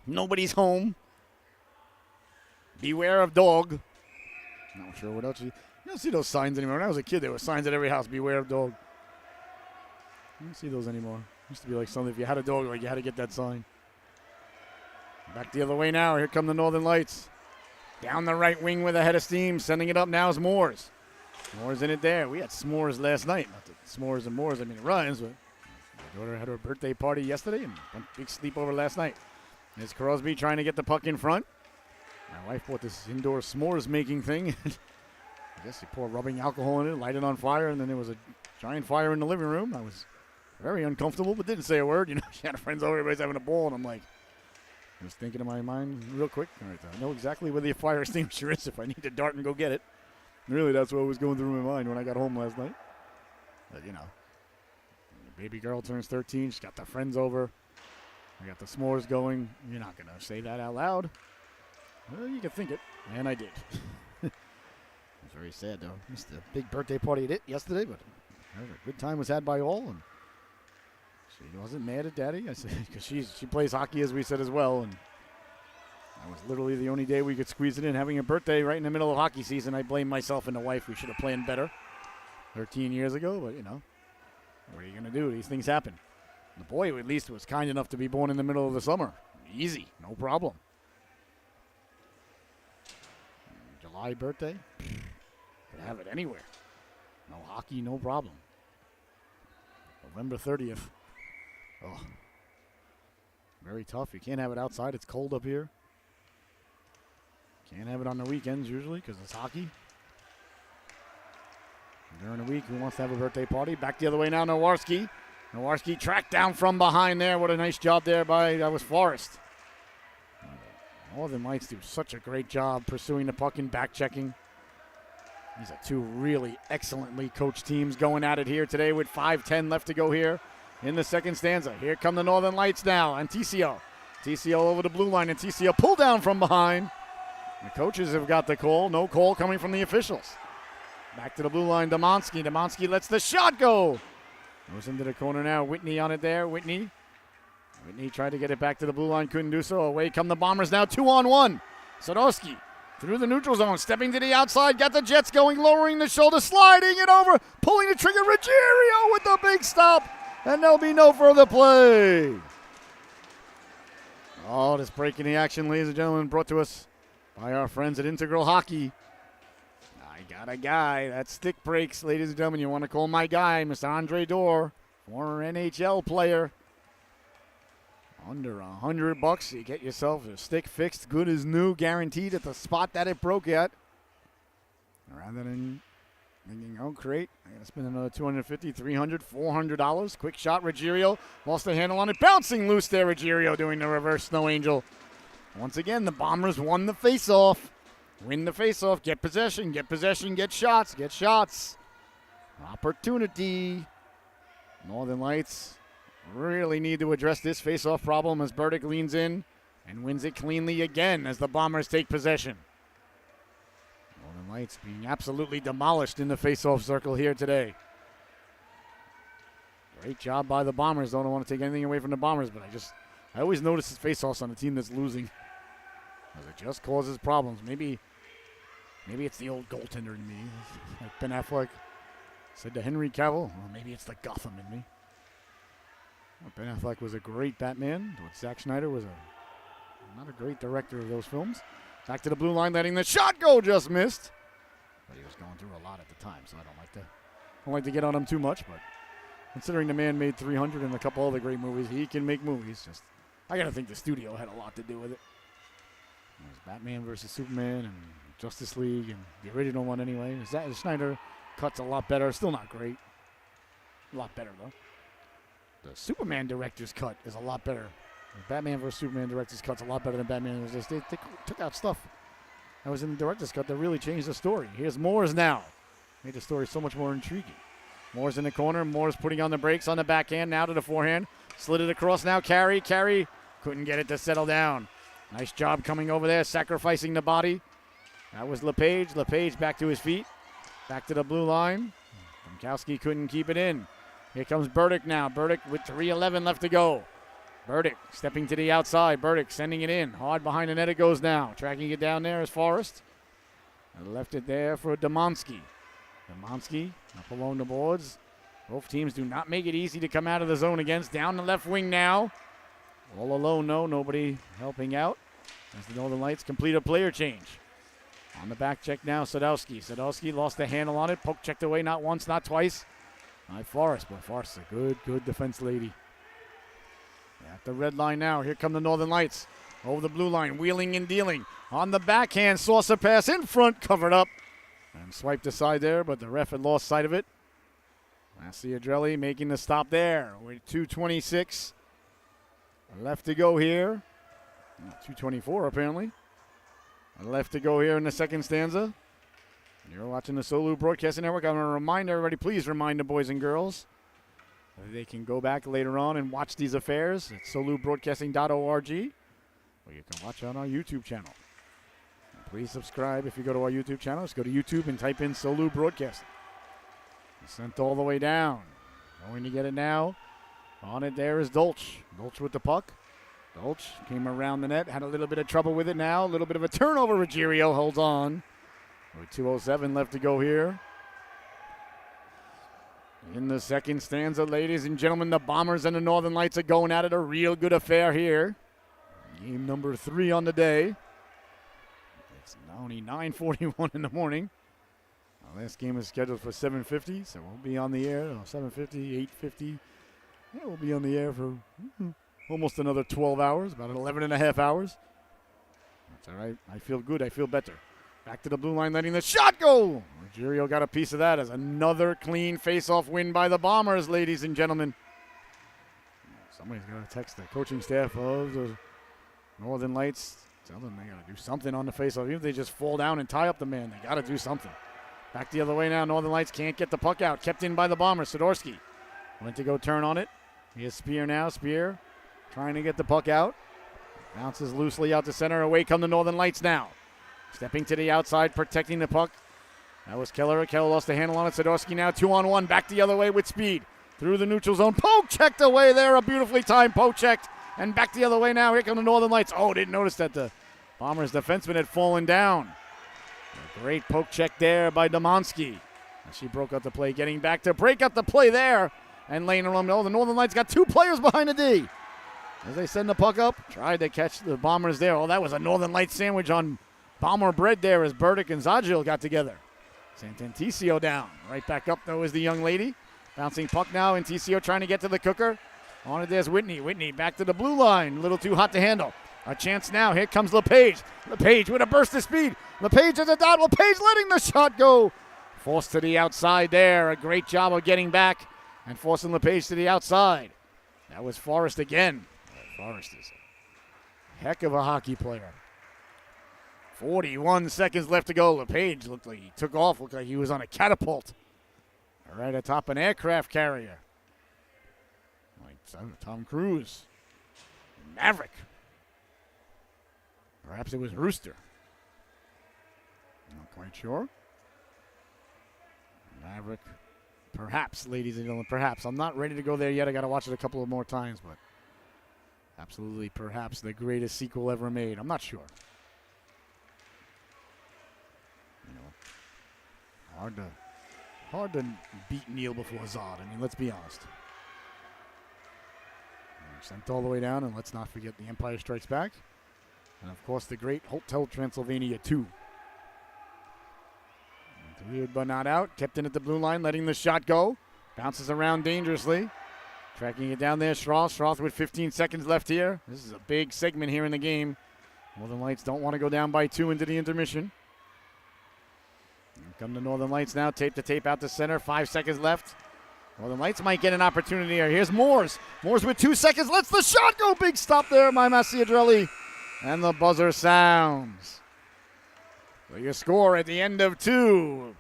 A: Nobody's home. Beware of dog. Not sure what else. You don't see those signs anymore. When I was a kid, there were signs at every house, beware of dog. You don't see those anymore. Used to be like something, if you had a dog, like you had to get that sign. Back the other way now. Here come the Northern Lights. Down the right wing with a head of steam. Sending it up now is Moores. Moores in it there. We had s'mores last night. Not that s'mores and Moores, I mean, it rhymes, but my daughter had her birthday party yesterday and a big sleepover last night. There's Crosby trying to get the puck in front. My wife bought this indoor s'mores making thing. I guess you pour rubbing alcohol in it, light it on fire, and then there was a giant fire in the living room. I was Very uncomfortable, but didn't say a word. She had her friends over, everybody's having a ball, and I'm like, just thinking in my mind real quick. All right, I know exactly where the fire extinguisher is if I need to dart and go get it. Really, that's what was going through my mind when I got home last night. But, baby girl turns 13. She's got the friends over. I got the s'mores going. You're not going to say that out loud. Well, you can think it. And I did. It was very sad, though. Missed the big birthday party yesterday, but a good time was had by all. And she wasn't mad at Daddy. I said, because she plays hockey, as we said, as well. And that was literally the only day we could squeeze it in. Having a birthday right in the middle of hockey season, I blame myself and the wife. We should have planned better 13 years ago, but, what are you going to do? These things happen. The boy, at least, was kind enough to be born in the middle of the summer. Easy, no problem. July birthday, could have it anywhere. No hockey, no problem. November 30th. Oh, very tough. You can't have it outside. It's cold up here. Can't have it on the weekends usually because it's hockey. During the week, who wants to have a birthday party? Back the other way now, Nowarski. Nowarski tracked down from behind there. What a nice job there that was Forrest. Northern Lights do such a great job pursuing the puck and back checking. These are two really excellently coached teams going at it here today with 5:10 left to go here in the second stanza. Here come the Northern Lights now, and TCO. TCO over the blue line, and TCO pull down from behind. The coaches have got the call. No call coming from the officials. Back to the blue line, Demonsky. Demonsky lets the shot go. Goes into the corner now. Whitney on it there. Whitney tried to get it back to the blue line. Couldn't do so. Away come the Bombers now. 2-on-1. Sadowski through the neutral zone. Stepping to the outside. Got the Jets going. Lowering the shoulder. Sliding it over. Pulling the trigger. Ruggiero with the big stop. And there'll be no further play. Oh, this break in the action, ladies and gentlemen, brought to us by our friends at Integral Hockey. I got a guy. That stick breaks, ladies and gentlemen. You want to call my guy, Mr. Andre Dorr, former NHL player. Under $100, you get yourself a stick fixed, good as new, guaranteed at the spot that it broke at. Rather than thinking, oh, great, I got to spend another $250, $300, $400. Quick shot, Ruggiero lost the handle on it. Bouncing loose there, Ruggiero doing the reverse snow angel. Once again, the Bombers won the faceoff. Win the faceoff, get possession, get shots. Opportunity. Northern Lights really need to address this faceoff problem as Burdick leans in and wins it cleanly again as the Bombers take possession. Northern Lights being absolutely demolished in the faceoff circle here today. Great job by the Bombers. Don't want to take anything away from the Bombers, but I always notice his faceoffs on a team that's losing. Because it just causes problems. Maybe it's the old goaltender in me. Like Ben Affleck said to Henry Cavill. Well, maybe it's the Gotham in me. Well, Ben Affleck was a great Batman. But Zack Snyder was not a great director of those films. Back to the blue line, letting the shot go. Just missed. But he was going through a lot at the time, so I don't like to get on him too much. But considering the man made 300 and a couple other great movies, he can make movies. I gotta think the studio had a lot to do with it. It was Batman versus Superman and Justice League and the original one anyway. Zack Snyder cut's a lot better. Still not great. A lot better, though. The Superman director's cut is a lot better. The Batman vs. Superman director's cut's a lot better than Batman. They took out stuff that was in the director's cut that really changed the story. Here's Moores now. Made the story so much more intriguing. Moores in the corner. Moores putting on the brakes on the backhand. Now to the forehand. Slid it across now. Carey couldn't get it to settle down. Nice job coming over there, sacrificing the body. That was LePage. LePage back to his feet. Back to the blue line. Domkowski couldn't keep it in. Here comes Burdick now. Burdick with 3:11 left to go. Burdick stepping to the outside. Burdick sending it in. Hard behind the net it goes now. Tracking it down there is Forrest. And left it there for Demonsky. Demonsky up along the boards. Both teams do not make it easy to come out of the zone against. Down the left wing now. All alone, nobody helping out. As the Northern Lights complete a player change. On the back check now, Sadowski. Sadowski lost the handle on it. Poke checked away, not once, not twice. By Forrest, but Forrest is a good defense lady. At the red line now, here come the Northern Lights. Over the blue line, wheeling and dealing. On the backhand, saucer pass in front, covered up. And swiped aside there, but the ref had lost sight of it. Massiadrelli making the stop there with 2:26 left to go here. 2:24 apparently. Left to go here in the second stanza. You're watching the Solu Broadcasting Network. I'm going to remind everybody, please remind the boys and girls that they can go back later on and watch these affairs at solubroadcasting.org, or you can watch on our YouTube channel. And please subscribe if you go to our YouTube channel. Just go to YouTube and type in Solu Broadcasting. Sent all the way down. Going to get it now. On it there is Dolch. Dolch with the puck. Dolch came around the net, had a little bit of trouble with it now. A little bit of a turnover. Ruggiero holds on. With 2:07 left to go here. In the second stanza, ladies and gentlemen, the Bombers and the Northern Lights are going at it. A real good affair here. Game number 3 on the day. It's only 9:41 in the morning. Our last game is scheduled for 7:50, so we'll be on the air. 7:50, 8:50. Yeah, we'll be on the air for almost another 12 hours, about 11 and a half hours. That's all right. I feel good. I feel better. Back to the blue line, letting the shot go. Ruggiero got a piece of that as another clean face-off win by the Bombers, ladies and gentlemen. Somebody's got to text the coaching staff of the Northern Lights. Tell them they got to do something on the face-off. Even if they just fall down and tie up the man, they got to do something. Back the other way now. Northern Lights can't get the puck out. Kept in by the Bombers. Sidorsky went to go turn on it. He has Spear now. Spear trying to get the puck out. Bounces loosely out to center. Away come the Northern Lights now. Stepping to the outside, protecting the puck. That was Keller. Keller lost the handle on it. Sidorsky now 2-on-1. Back the other way with speed. Through the neutral zone. Poke checked away there. A beautifully timed poke checked. And back the other way now. Here come the Northern Lights. Oh, didn't notice that the Bombers defenseman had fallen down. A great poke check there by Domonsky. She broke up the play. Getting back to break up the play there. And laying around. Oh, the Northern Lights got 2 players behind the D. As they send the puck up. Tried to catch the Bombers there. Oh, that was a Northern Lights sandwich on Bomber bread there as Burdick and Zagil got together. Santenticio down. Right back up, though, is the young lady. Bouncing puck now, and Ticio trying to get to the cooker. On it, there's Whitney. Whitney back to the blue line. A little too hot to handle. A chance now. Here comes LePage. LePage with a burst of speed. LePage has a dot. LePage letting the shot go. Forced to the outside there. A great job of getting back and forcing LePage to the outside. That was Forrest again. Forrest is a heck of a hockey player. 41 seconds left to go. LePage looked like he took off. Looked like he was on a catapult. Right atop an aircraft carrier. Like Tom Cruise. Maverick. Perhaps it was Rooster. Not quite sure. Maverick. Perhaps, ladies and gentlemen, perhaps. I'm not ready to go there yet. I got to watch it a couple of more times, but absolutely perhaps the greatest sequel ever made. I'm not sure. Hard to beat Neil before Zod. I mean, let's be honest. Sent all the way down, and let's not forget The Empire Strikes Back. And, of course, the great Hotel Transylvania 2. Cleared but not out. Kept in at the blue line, letting the shot go. Bounces around dangerously. Tracking it down there, Schroth. Schroth with 15 seconds left here. This is a big segment here in the game. Northern Lights don't want to go down by 2 into the intermission. Here come the Northern Lights now. Tape to tape out to center. 5 seconds left. Northern Lights might get an opportunity here. Here's Moores. Moores with 2 seconds. Lets the shot go. Big stop there by Massiadrelli. And the buzzer sounds. So your score at the end of 2.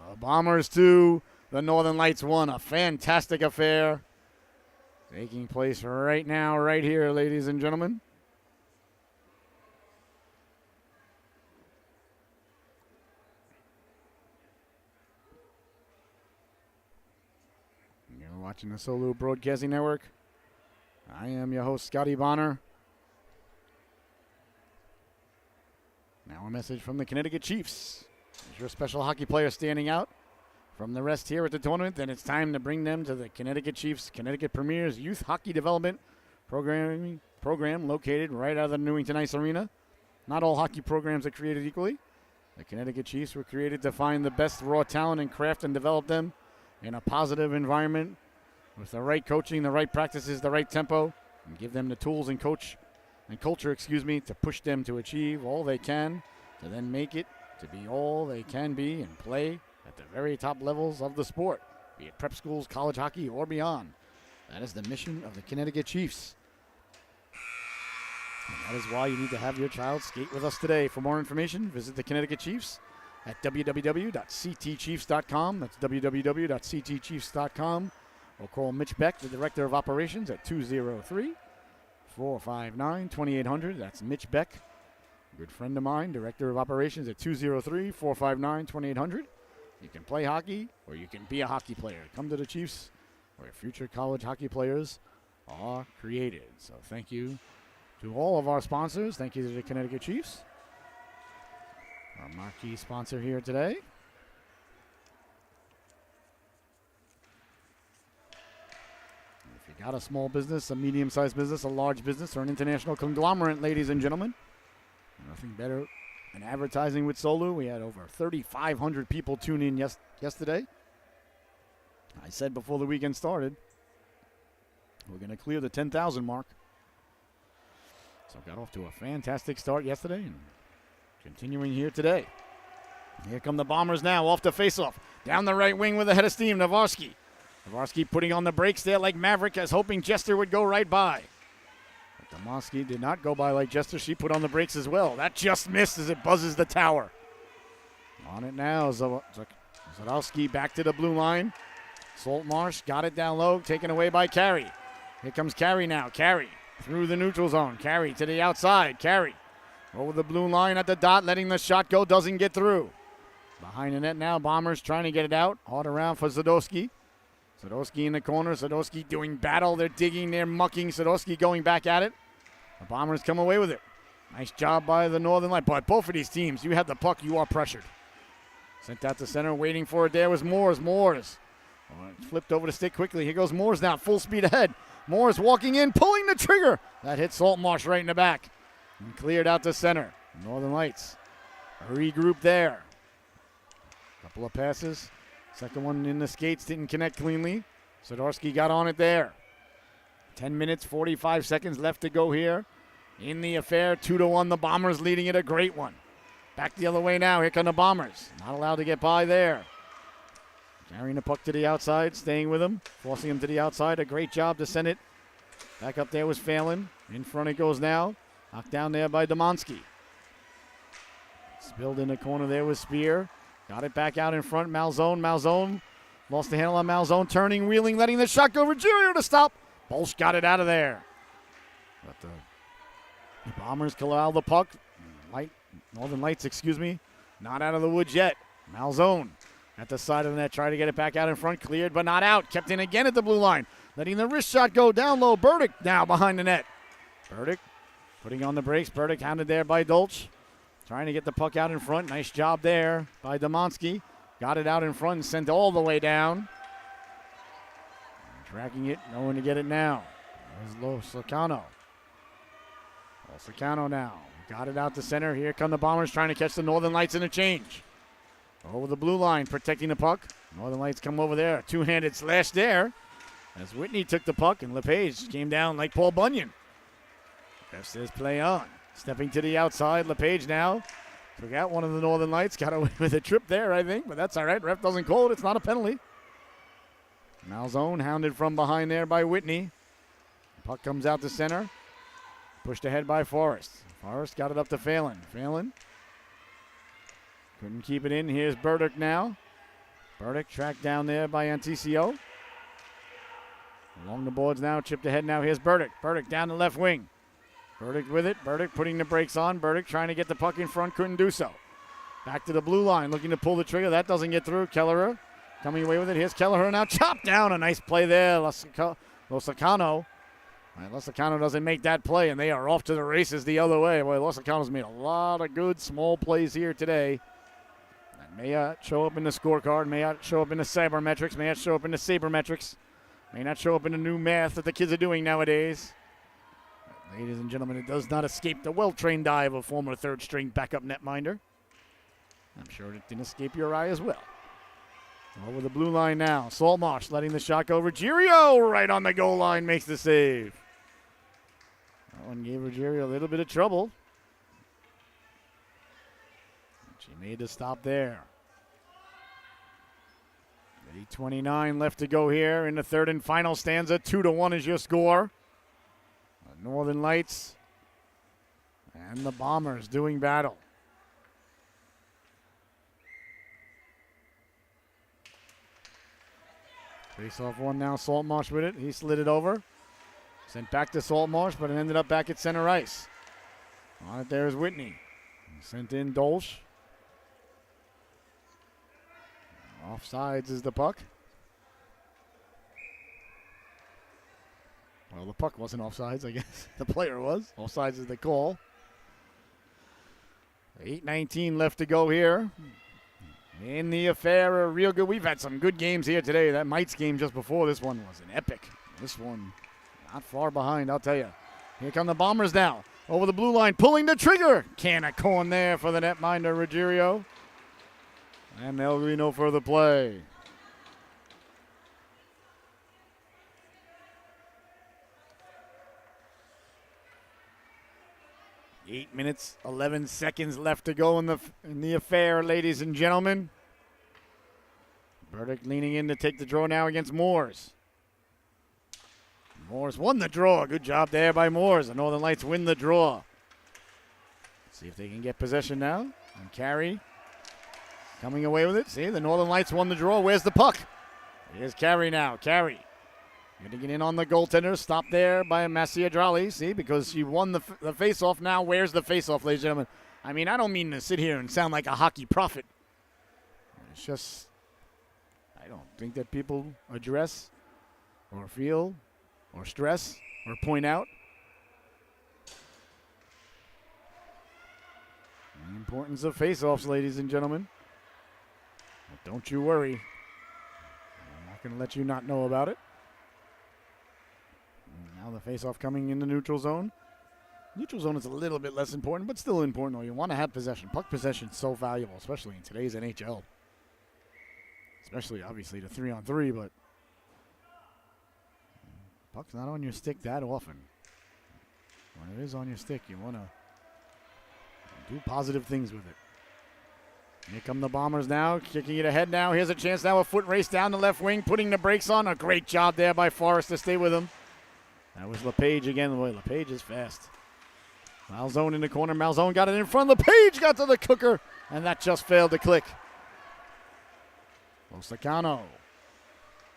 A: The Bombers 2. The Northern Lights 1. A fantastic affair. Taking place right now, right here, ladies and gentlemen. Watching the Solu Broadcasting Network. I am your host, Scotty Bonner. Now a message from the Connecticut Chiefs. Is your special hockey player standing out from the rest here at the tournament? Then it's time to bring them to the Connecticut Chiefs Connecticut Premier's Youth Hockey Development Program located right out of the Newington Ice Arena. Not all hockey programs are created equally. The Connecticut Chiefs were created to find the best raw talent and craft and develop them in a positive environment with the right coaching, the right practices, the right tempo, and give them the tools and culture, to push them to achieve all they can, to then make it to be all they can be and play at the very top levels of the sport. be it prep schools, college hockey, or beyond. That is the mission of the Connecticut Chiefs. And that is why you need to have your child skate with us today. For more information, visit the Connecticut Chiefs at www.ctchiefs.com. That's www.ctchiefs.com. Or call Mitch Beck, the Director of Operations, at 203-459-2800. That's Mitch Beck, a good friend of mine, Director of Operations, at 203-459-2800. You can play hockey or you can be a hockey player. Come to the Chiefs where future college hockey players are created. So thank you to all of our sponsors. Thank you to the Connecticut Chiefs, our marquee sponsor here today. If you got a small business, a medium-sized business, a large business, or an international conglomerate, ladies and gentlemen, nothing better than advertising with Solu. We had over 3,500 people tune in yesterday. I said before the weekend started, we're going to clear the 10,000 mark. So got off to a fantastic start yesterday and continuing here today. Here come the Bombers now off the faceoff. Down the right wing with a head of steam, Navarsky. Navarsky putting on the brakes there like Maverick, as hoping Jester would go right by. But Navarsky did not go by like Jester. She put on the brakes as well. That just missed as it buzzes the tower. On it now, Zadowski back to the blue line. Saltmarsh got it down low, taken away by Carey. Here comes Carey now. Carey through the neutral zone. Carey to the outside. Carey over the blue line at the dot, letting the shot go. Doesn't get through. Behind the net now. Bombers trying to get it out. Hard around for Zadowski. Zadowski in the corner. Zadowski doing battle. They're digging. They're mucking. Zadowski going back at it. The Bombers come away with it. Nice job by the Northern Light. But both of these teams, you have the puck, you are pressured. Sent out to center. Waiting for it there was Moores. Flipped over the stick quickly. Here goes Moores now. Full speed ahead. Moores walking in, pulling the trigger. That hit Saltmarsh right in the back. And cleared out to center. Northern Lights regroup there. Couple of passes. Second one in the skates didn't connect cleanly. Sidorsky got on it there. 10 minutes, 45 seconds left to go here in the affair. 2-1, the Bombers leading it, a great one. Back the other way now. Here come the Bombers. Not allowed to get by there. Carrying the puck to the outside, staying with him, forcing him to the outside. A great job to send it. Back up there was Phelan. In front it goes now. Knocked down there by Domonsky. Spilled in the corner there with Spear. Got it back out in front. Malzone lost the handle on Malzone. Turning, wheeling, letting the shot go. Ruggiero to stop. Bolsch got it out of there. But the Bombers corral the puck. Northern Lights, not out of the woods yet. Malzone at the side of the net, try to get it back out in front. Cleared, but not out. Kept in again at the blue line. Letting the wrist shot go down low. Burdick now behind the net. Burdick putting on the brakes. Burdick hounded there by Dolch. Trying to get the puck out in front. Nice job there by Domonsky. Got it out in front and sent all the way down. Tracking it, going to get it now. There's Losacano. Losacano now. Got it out to center. Here come the Bombers trying to catch the Northern Lights in a change. Over the blue line, protecting the puck. Northern Lights come over there. Two-handed slash there. As Whitney took the puck and LePage came down like Paul Bunyan. Ref says play on. Stepping to the outside, LePage now. Took out one of the Northern Lights. Got away with a trip there, I think, but that's all right. Ref doesn't call it. It's not a penalty. Malzone hounded from behind there by Whitney. Puck comes out to center. Pushed ahead by Forrest. Forrest got it up to Phelan. Phelan couldn't keep it in. Here's Burdick now. Burdick tracked down there by Anticio. Along the boards now, chipped ahead now. Here's Burdick. Burdick down the left wing. Burdick with it. Burdick putting the brakes on. Burdick trying to get the puck in front. Couldn't do so. Back to the blue line, looking to pull the trigger. That doesn't get through. Kelleher coming away with it. Here's Kelleher now. Chopped down. A nice play there. Losacano. Losacano doesn't make that play, and they are off to the races the other way. Boy, Losacano's made a lot of good small plays here today. That may not show up in the scorecard, may not show up in the cybermetrics, may not show up in the sabermetrics, may not show up in the new math that the kids are doing nowadays. But ladies and gentlemen, it does not escape the well-trained eye of a former third-string backup netminder. I'm sure it didn't escape your eye as well. Over the blue line now. Saltmarsh letting the shot go. Ruggiero right on the goal line makes the save. That one gave Ruggiero a little bit of trouble. She made the stop there. 3:29 left to go here in the third and final stanza. 2-1 is your score. The Northern Lights and the Bombers doing battle. Face-off one now, Saltmarsh with it. He slid it over. Sent back to Saltmarsh, but it ended up back at center ice. On it there is Whitney. Sent in Dolch. Offsides is the puck. Well, the puck wasn't offsides, I guess. The player was. Offsides is the call. 8:19 left to go here. In the affair, real good. We've had some good games here today. That Mites game just before this one was an epic. This one not far behind, I'll tell you. Here come the Bombers now. Over the blue line, pulling the trigger. Can of corn there for the netminder, Ruggiero. And there'll be no further play. Eight minutes, 11 seconds left to go in the affair, ladies and gentlemen. Burdick leaning in to take the draw now against Moores. Moores won the draw. Good job there by Moores. The Northern Lights win the draw. See if they can get possession now. And Carey coming away with it. See, the Northern Lights won the draw. Where's the puck? Here's Carey now. Carey getting it in on the goaltender. Stopped there by Massiadrali. See, because she won the face-off now. Where's the face-off, ladies and gentlemen? I mean, I don't mean to sit here and sound like a hockey prophet. It's just, I don't think that people address or feel or stress or point out the importance of face-offs, ladies and gentlemen. But don't you worry. I'm not going to let you not know about it. And now the face-off coming in the neutral zone. Neutral zone is a little bit less important, but still important, though. You want to have possession. Puck possession is so valuable, especially in today's NHL. Especially, obviously, the 3-on-3, but puck's not on your stick that often. When it is on your stick, you want to do positive things with it. Here come the Bombers now, kicking it ahead now. Here's a chance now, a foot race down the left wing, putting the brakes on. A great job there by Forrest to stay with him. That was LePage again. Boy, LePage is fast. Malzone in the corner. Malzone got it in front. LePage got to the cooker, and that just failed to click. Losacano.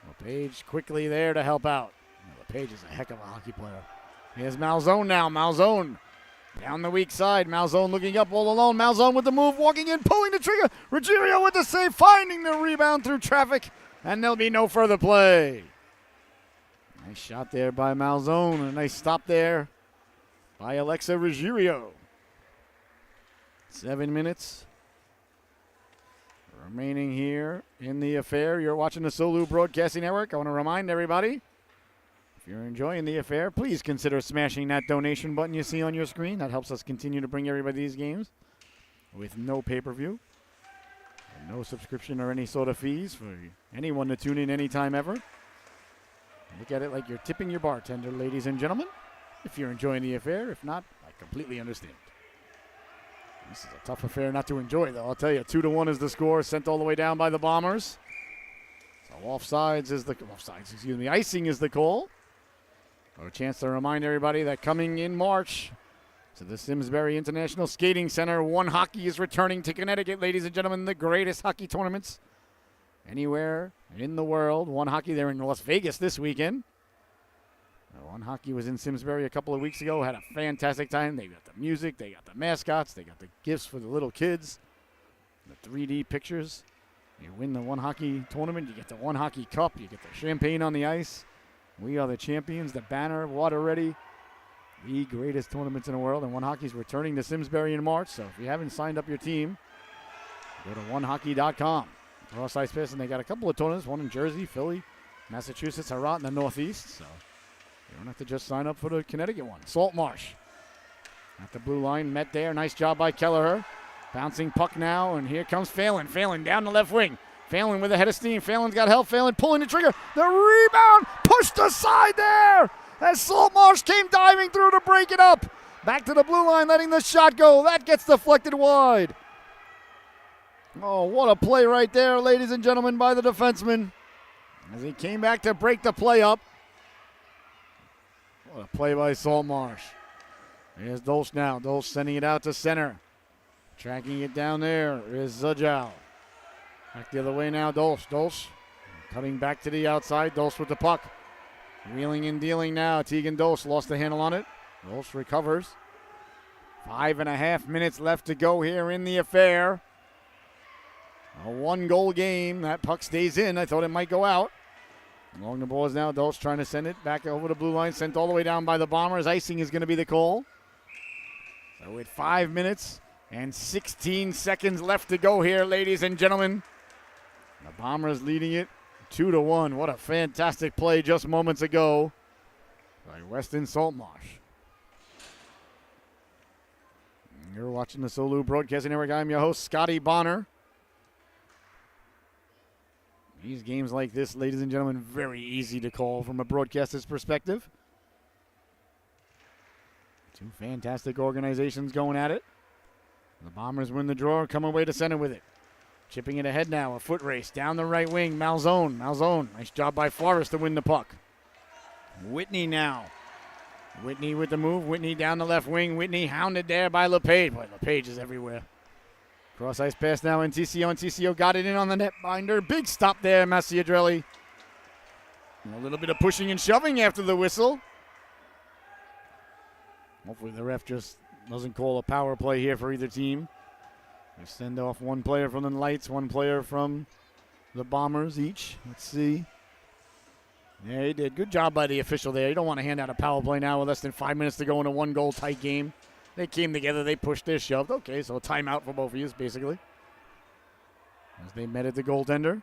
A: LePage quickly there to help out. LePage is a heck of a hockey player. Here's Malzone now. Malzone down the weak side. Malzone looking up all alone. Malzone with the move, walking in, pulling the trigger. Ruggiero with the save, finding the rebound through traffic, and there'll be no further play. Nice shot there by Malzone. A nice stop there by Alexa Ruggiero. 7 minutes remaining here in the affair. You're watching the Solu Broadcasting Network. I want to remind everybody, if you're enjoying the affair, please consider smashing that donation button you see on your screen. That helps us continue to bring everybody these games with no pay-per-view, and no subscription or any sort of fees for anyone to tune in anytime ever. Look at it like you're tipping your bartender, ladies and gentlemen, if you're enjoying the affair. If not, I completely understand. This is a tough affair not to enjoy, though. I'll tell you, 2-1 is the score, sent all the way down by the Bombers. So icing is the call. A chance to remind everybody that coming in March to the Simsbury International Skating Center, One Hockey is returning to Connecticut, ladies and gentlemen. The greatest hockey tournaments anywhere in the world. One Hockey, they're in Las Vegas this weekend. One Hockey was in Simsbury a couple of weeks ago. Had a fantastic time. They got the music. They got the mascots. They got the gifts for the little kids. The 3D pictures. You win the One Hockey tournament. You get the One Hockey Cup. You get the champagne on the ice. We are the champions. The banner, water ready. The greatest tournaments in the world. And One Hockey's returning to Simsbury in March. So if you haven't signed up your team, go to onehockey.com. Cross Ice Piss, and they got a couple of tournaments. One in Jersey, Philly, Massachusetts, Herat in the Northeast. So you don't have to just sign up for the Connecticut one. Saltmarsh at the blue line, met there. Nice job by Kelleher. Bouncing puck now, and here comes Phelan. Phelan down the left wing. Phelan with a head of steam. Phelan's got help. Phelan pulling the trigger. The rebound pushed aside there as Saltmarsh came diving through to break it up. Back to the blue line, letting the shot go. That gets deflected wide. Oh, what a play right there, ladies and gentlemen, by the defenseman. as he came back to break the play up. What a play by Saltmarsh. Here's Dolce now. Dolce sending it out to center. Tracking it down there is Zajow. Back the other way now, Dolce. Dolce coming back to the outside. Dolce with the puck. Wheeling and dealing now. Tegan Dolce lost the handle on it. Dolce recovers. 5.5 minutes left to go here in the affair. A 1-goal game. That puck stays in. I thought it might go out. Along the boards now. Dolce trying to send it back over the blue line. Sent all the way down by the Bombers. Icing is going to be the call. So with 5 minutes and 16 seconds left to go here, ladies and gentlemen. The Bombers leading it 2-1. What a fantastic play just moments ago by Weston Saltmarsh. You're watching the Solu Broadcasting Network. I'm your host, Scotty Bonner. These games like this, ladies and gentlemen, very easy to call from a broadcaster's perspective. Two fantastic organizations going at it. The Bombers win the draw, come away to center with it. Chipping it ahead now, a foot race down the right wing. Malzone, nice job by Forrest to win the puck. Whitney now. Whitney with the move. Whitney down the left wing. Whitney hounded there by LePage. Boy, LePage is everywhere. Cross ice pass now in TCO, and TCO got it in on the net binder. Big stop there, Maciadrelli. A little bit of pushing and shoving after the whistle. Hopefully the ref just doesn't call a power play here for either team. They send off one player from the Lights, one player from the Bombers each. Let's see. Yeah, he did. Good job by the official there. You don't want to hand out a power play now with less than 5 minutes to go in a 1-goal tight game. They came together, they pushed, they shoved. Okay, so a timeout for both of you, basically. As they met at the goaltender.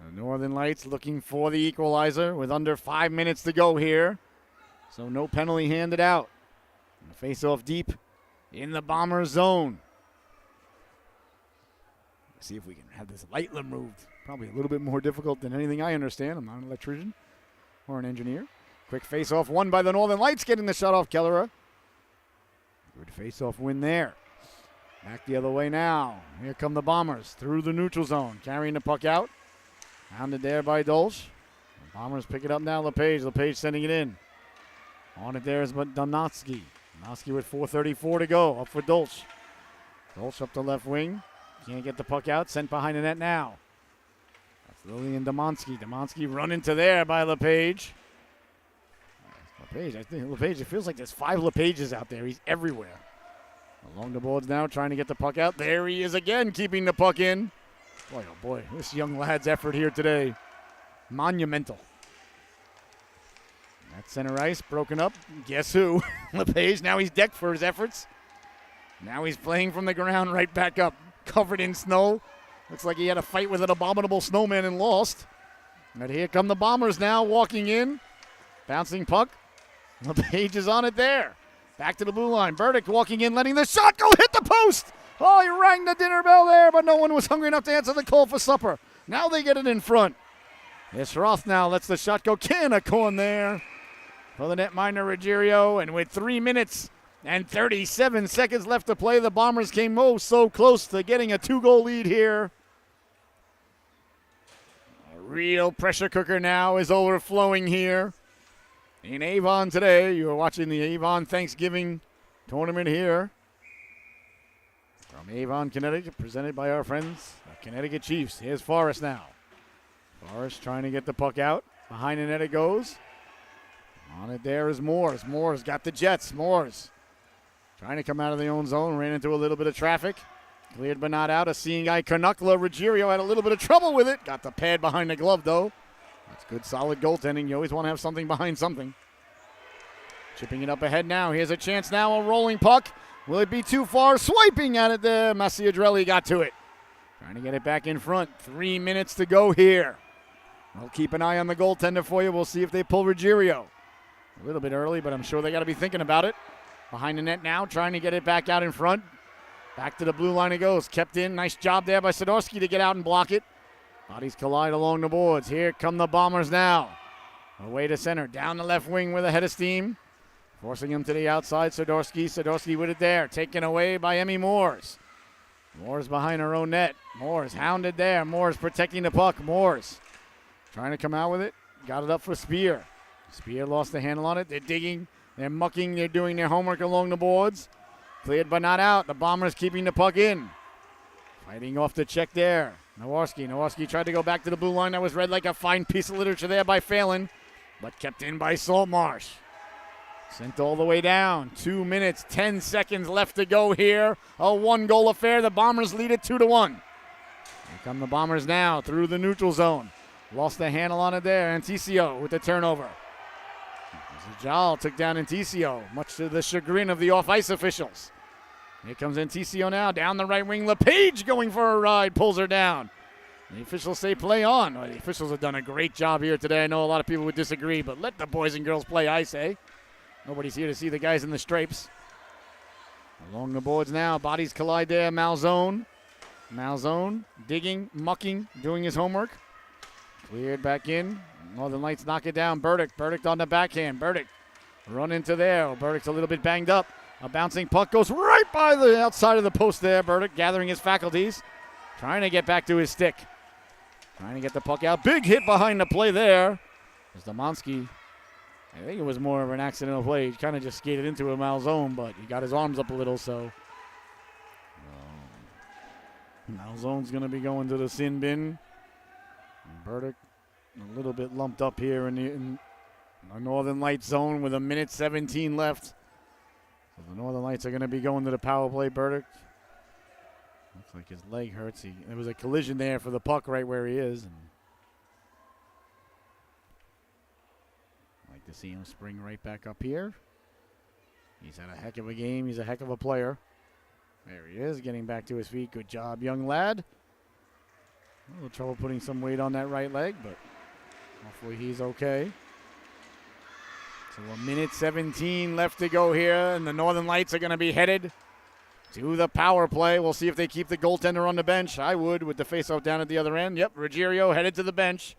A: The Northern Lights looking for the equalizer with under 5 minutes to go here. So no penalty handed out. Face off deep in the Bomber zone. Let's see if we can have this light removed. Probably a little bit more difficult than anything I understand. I'm not an electrician or an engineer. Quick face-off won by the Northern Lights, getting the shot off Kellera. Good face-off win there. Back the other way now. Here come the Bombers through the neutral zone, carrying the puck out. Hounded there by Dolce. The Bombers pick it up now, LePage. LePage sending it in. On it there is Donotsky. Donotsky with 4:34 to go. Up for Dolce. Dolce up the left wing. Can't get the puck out. Sent behind the net now. That's Lillian Domonsky. Domonsky run into there by LePage. LePage, I think LePage, it feels like there's 5 LePages out there. He's everywhere. Along the boards now, trying to get the puck out. There he is again, keeping the puck in. Boy, oh boy, this young lad's effort here today. Monumental. That center ice broken up. Guess who? LePage, now he's decked for his efforts. Now he's playing from the ground right back up, covered in snow. Looks like he had a fight with an abominable snowman and lost. But here come the Bombers now, walking in. Bouncing puck. LePage is on it there. Back to the blue line. Burdick walking in, letting the shot go, hit the post. Oh, he rang the dinner bell there, but no one was hungry enough to answer the call for supper. Now they get it in front. It's Roth now lets the shot go. Can a corn there for the netminder Ruggiero. And with 3 minutes and 37 seconds left to play, the Bombers came so close to getting a 2-goal lead here. A real pressure cooker now is overflowing here in Avon today. You are watching the Avon Thanksgiving tournament here from Avon, Connecticut, presented by our friends, the Connecticut Chiefs. Here's Forrest now. Forrest trying to get the puck out. Behind the net it goes. On it there is Moores. Moores got the Jets. Moores trying to come out of the own zone. Ran into a little bit of traffic. Cleared but not out. A seeing guy, Canuckla. Ruggiero had a little bit of trouble with it. Got the pad behind the glove, though. That's good, solid goaltending. You always want to have something behind something. Chipping it up ahead now. Here's a chance now. A rolling puck. Will it be too far? Swiping at it there. Maciadrelli got to it. Trying to get it back in front. 3 minutes to go here. We'll keep an eye on the goaltender for you. We'll see if they pull Ruggiero. A little bit early, but I'm sure they got to be thinking about it. Behind the net now, trying to get it back out in front. Back to the blue line it goes. Kept in. Nice job there by Sidorsky to get out and block it. Bodies collide along the boards. Here come the Bombers now. Away to center. Down the left wing with a head of steam. Forcing him to the outside. Sidorsky with it there. Taken away by Emmy Moores. Moore's behind her own net. Moore's hounded there. Moore's protecting the puck. Moore's trying to come out with it. Got it up for Spear. Spear lost the handle on it. They're digging. They're mucking. They're doing their homework along the boards. Cleared but not out. The Bombers keeping the puck in. Fighting off the check there. Nowarski tried to go back to the blue line. That was read like a fine piece of literature there by Phelan, but kept in by Saltmarsh. Sent all the way down. 2 minutes, 10 seconds left to go here. A one-goal affair. The Bombers lead it 2-1. Here come the Bombers now through the neutral zone. Lost the handle on it there. Anticio with the turnover. Zajal took down Anticio, much to the chagrin of the off-ice officials. Here comes Anticio now, down the right wing. LePage going for a ride, pulls her down. The officials say play on. Well, the officials have done a great job here today. I know a lot of people would disagree, but let the boys and girls play, I say. Nobody's here to see the guys in the stripes. Along the boards now, bodies collide there. Malzone digging, mucking, doing his homework. Cleared back in. Northern Lights knock it down. Burdick on the backhand. Burdick run into there. Burdick's a little bit banged up. A bouncing puck goes right by the outside of the post there. Burdick gathering his faculties. Trying to get back to his stick. Trying to get the puck out. Big hit behind the play there. There's Domanski. I think it was more of an accidental play. He kind of just skated into a Malzone, but he got his arms up a little, so. Malzone's going to be going to the sin bin. Burdick a little bit lumped up here in the Northern Lights zone with 1:17 left. So the Northern Lights are going to be going to the power play. Burdick. Looks like his leg hurts. There was a collision there for the puck right where he is. And I'd like to see him spring right back up here. He's had a heck of a game. He's a heck of a player. There he is, getting back to his feet. Good job, young lad. A little trouble putting some weight on that right leg, but hopefully he's okay. So 1:17 left to go here, and the Northern Lights are going to be headed to the power play. We'll see if they keep the goaltender on the bench. I would, with the faceoff down at the other end. Yep, Ruggiero headed to the bench.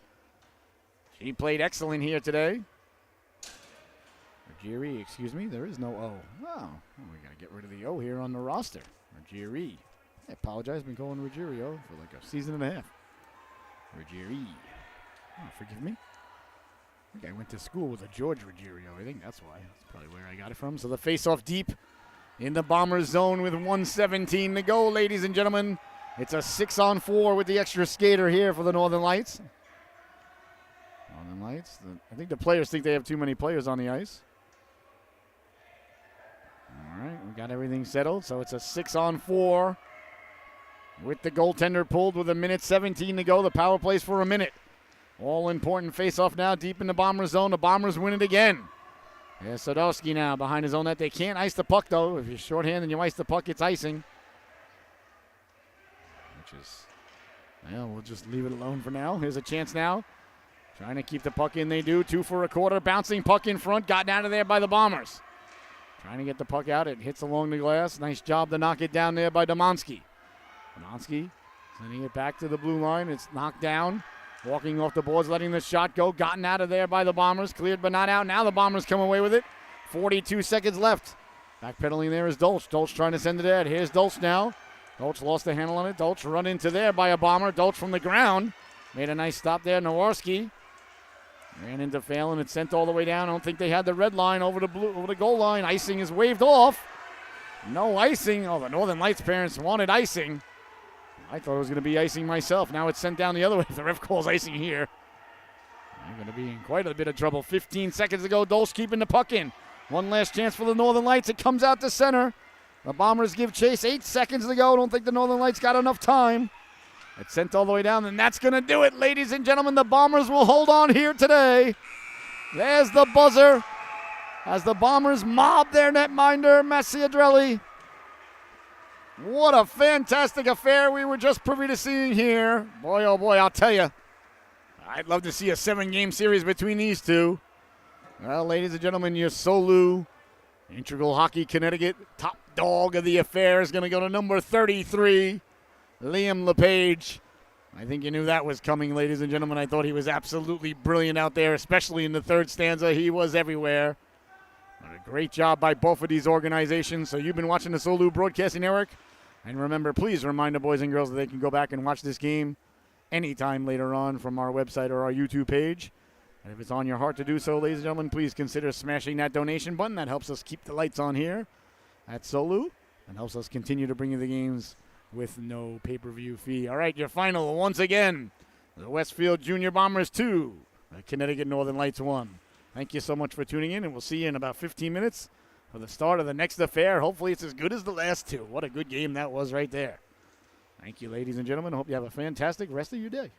A: She played excellent here today. Ruggieri, excuse me, there is no O. Oh, we got to get rid of the O here on the roster. Ruggieri. I apologize, been calling Ruggiero for like a season and a half. Ruggieri. Oh, forgive me. I think I went to school with a George Ruggiero. I think that's why. That's probably where I got it from. So the face-off deep in the Bombers zone with 1:17 to go, ladies and gentlemen. It's a 6-on-4 with the extra skater here for the Northern Lights. Northern Lights. I think the players think they have too many players on the ice. All right, we got everything settled. So it's a 6-on-4 with the goaltender pulled with 1:17 to go. The power plays for a minute. All-important face-off now deep in the Bombers zone. The Bombers win it again. There's Sadowski now behind his own net. They can't ice the puck, though. If you're shorthand and you ice the puck, it's icing. Which is, well, we'll just leave it alone for now. Here's a chance now. Trying to keep the puck in, they do. 2 for a quarter. Bouncing puck in front. Gotten out of there by the Bombers. Trying to get the puck out. It hits along the glass. Nice job to knock it down there by Domanski. Domanski sending it back to the blue line. It's knocked down. Walking off the boards, letting the shot go. Gotten out of there by the Bombers. Cleared but not out. Now the Bombers come away with it. 42 seconds left. Backpedaling there is Dolch. Dolch trying to send it ahead. Here's Dolch now. Dolch lost the handle on it. Dolch run into there by a Bomber. Dolch from the ground. Made a nice stop there. Nowarski ran into Phelan. It's sent all the way down. I don't think they had the red line over the goal line. Icing is waved off. No icing. Oh, the Northern Lights parents wanted icing. I thought it was going to be icing myself. Now it's sent down the other way. The ref calls icing here. They're going to be in quite a bit of trouble. 15 seconds to go. Dolch keeping the puck in. One last chance for the Northern Lights. It comes out to center. The Bombers give chase. 8 seconds to go. Don't think the Northern Lights got enough time. It's sent all the way down, and that's going to do it, ladies and gentlemen. The Bombers will hold on here today. There's the buzzer as the Bombers mob their netminder, Massiadrelli. What a fantastic affair we were just privy to seeing here. Boy, oh boy, I'll tell you. I'd love to see a 7-game series between these two. Well, ladies and gentlemen, your Solu, Integral Hockey Connecticut, top dog of the affair is going to go to number 33, Liam LePage. I think you knew that was coming, ladies and gentlemen. I thought he was absolutely brilliant out there, especially in the third stanza. He was everywhere. But a great job by both of these organizations. So you've been watching the Solu Broadcasting Network. And remember, please remind the boys and girls that they can go back and watch this game anytime later on from our website or our YouTube page. And if it's on your heart to do so, ladies and gentlemen, please consider smashing that donation button. That helps us keep the lights on here at Solu and helps us continue to bring you the games with no pay-per-view fee. All right, your final, once again, the Westfield Junior Bombers 2, the Connecticut Northern Lights 1. Thank you so much for tuning in, and we'll see you in about 15 minutes for the start of the next affair. Hopefully it's as good as the last two. What a good game that was right there. Thank you, ladies and gentlemen. I hope you have a fantastic rest of your day.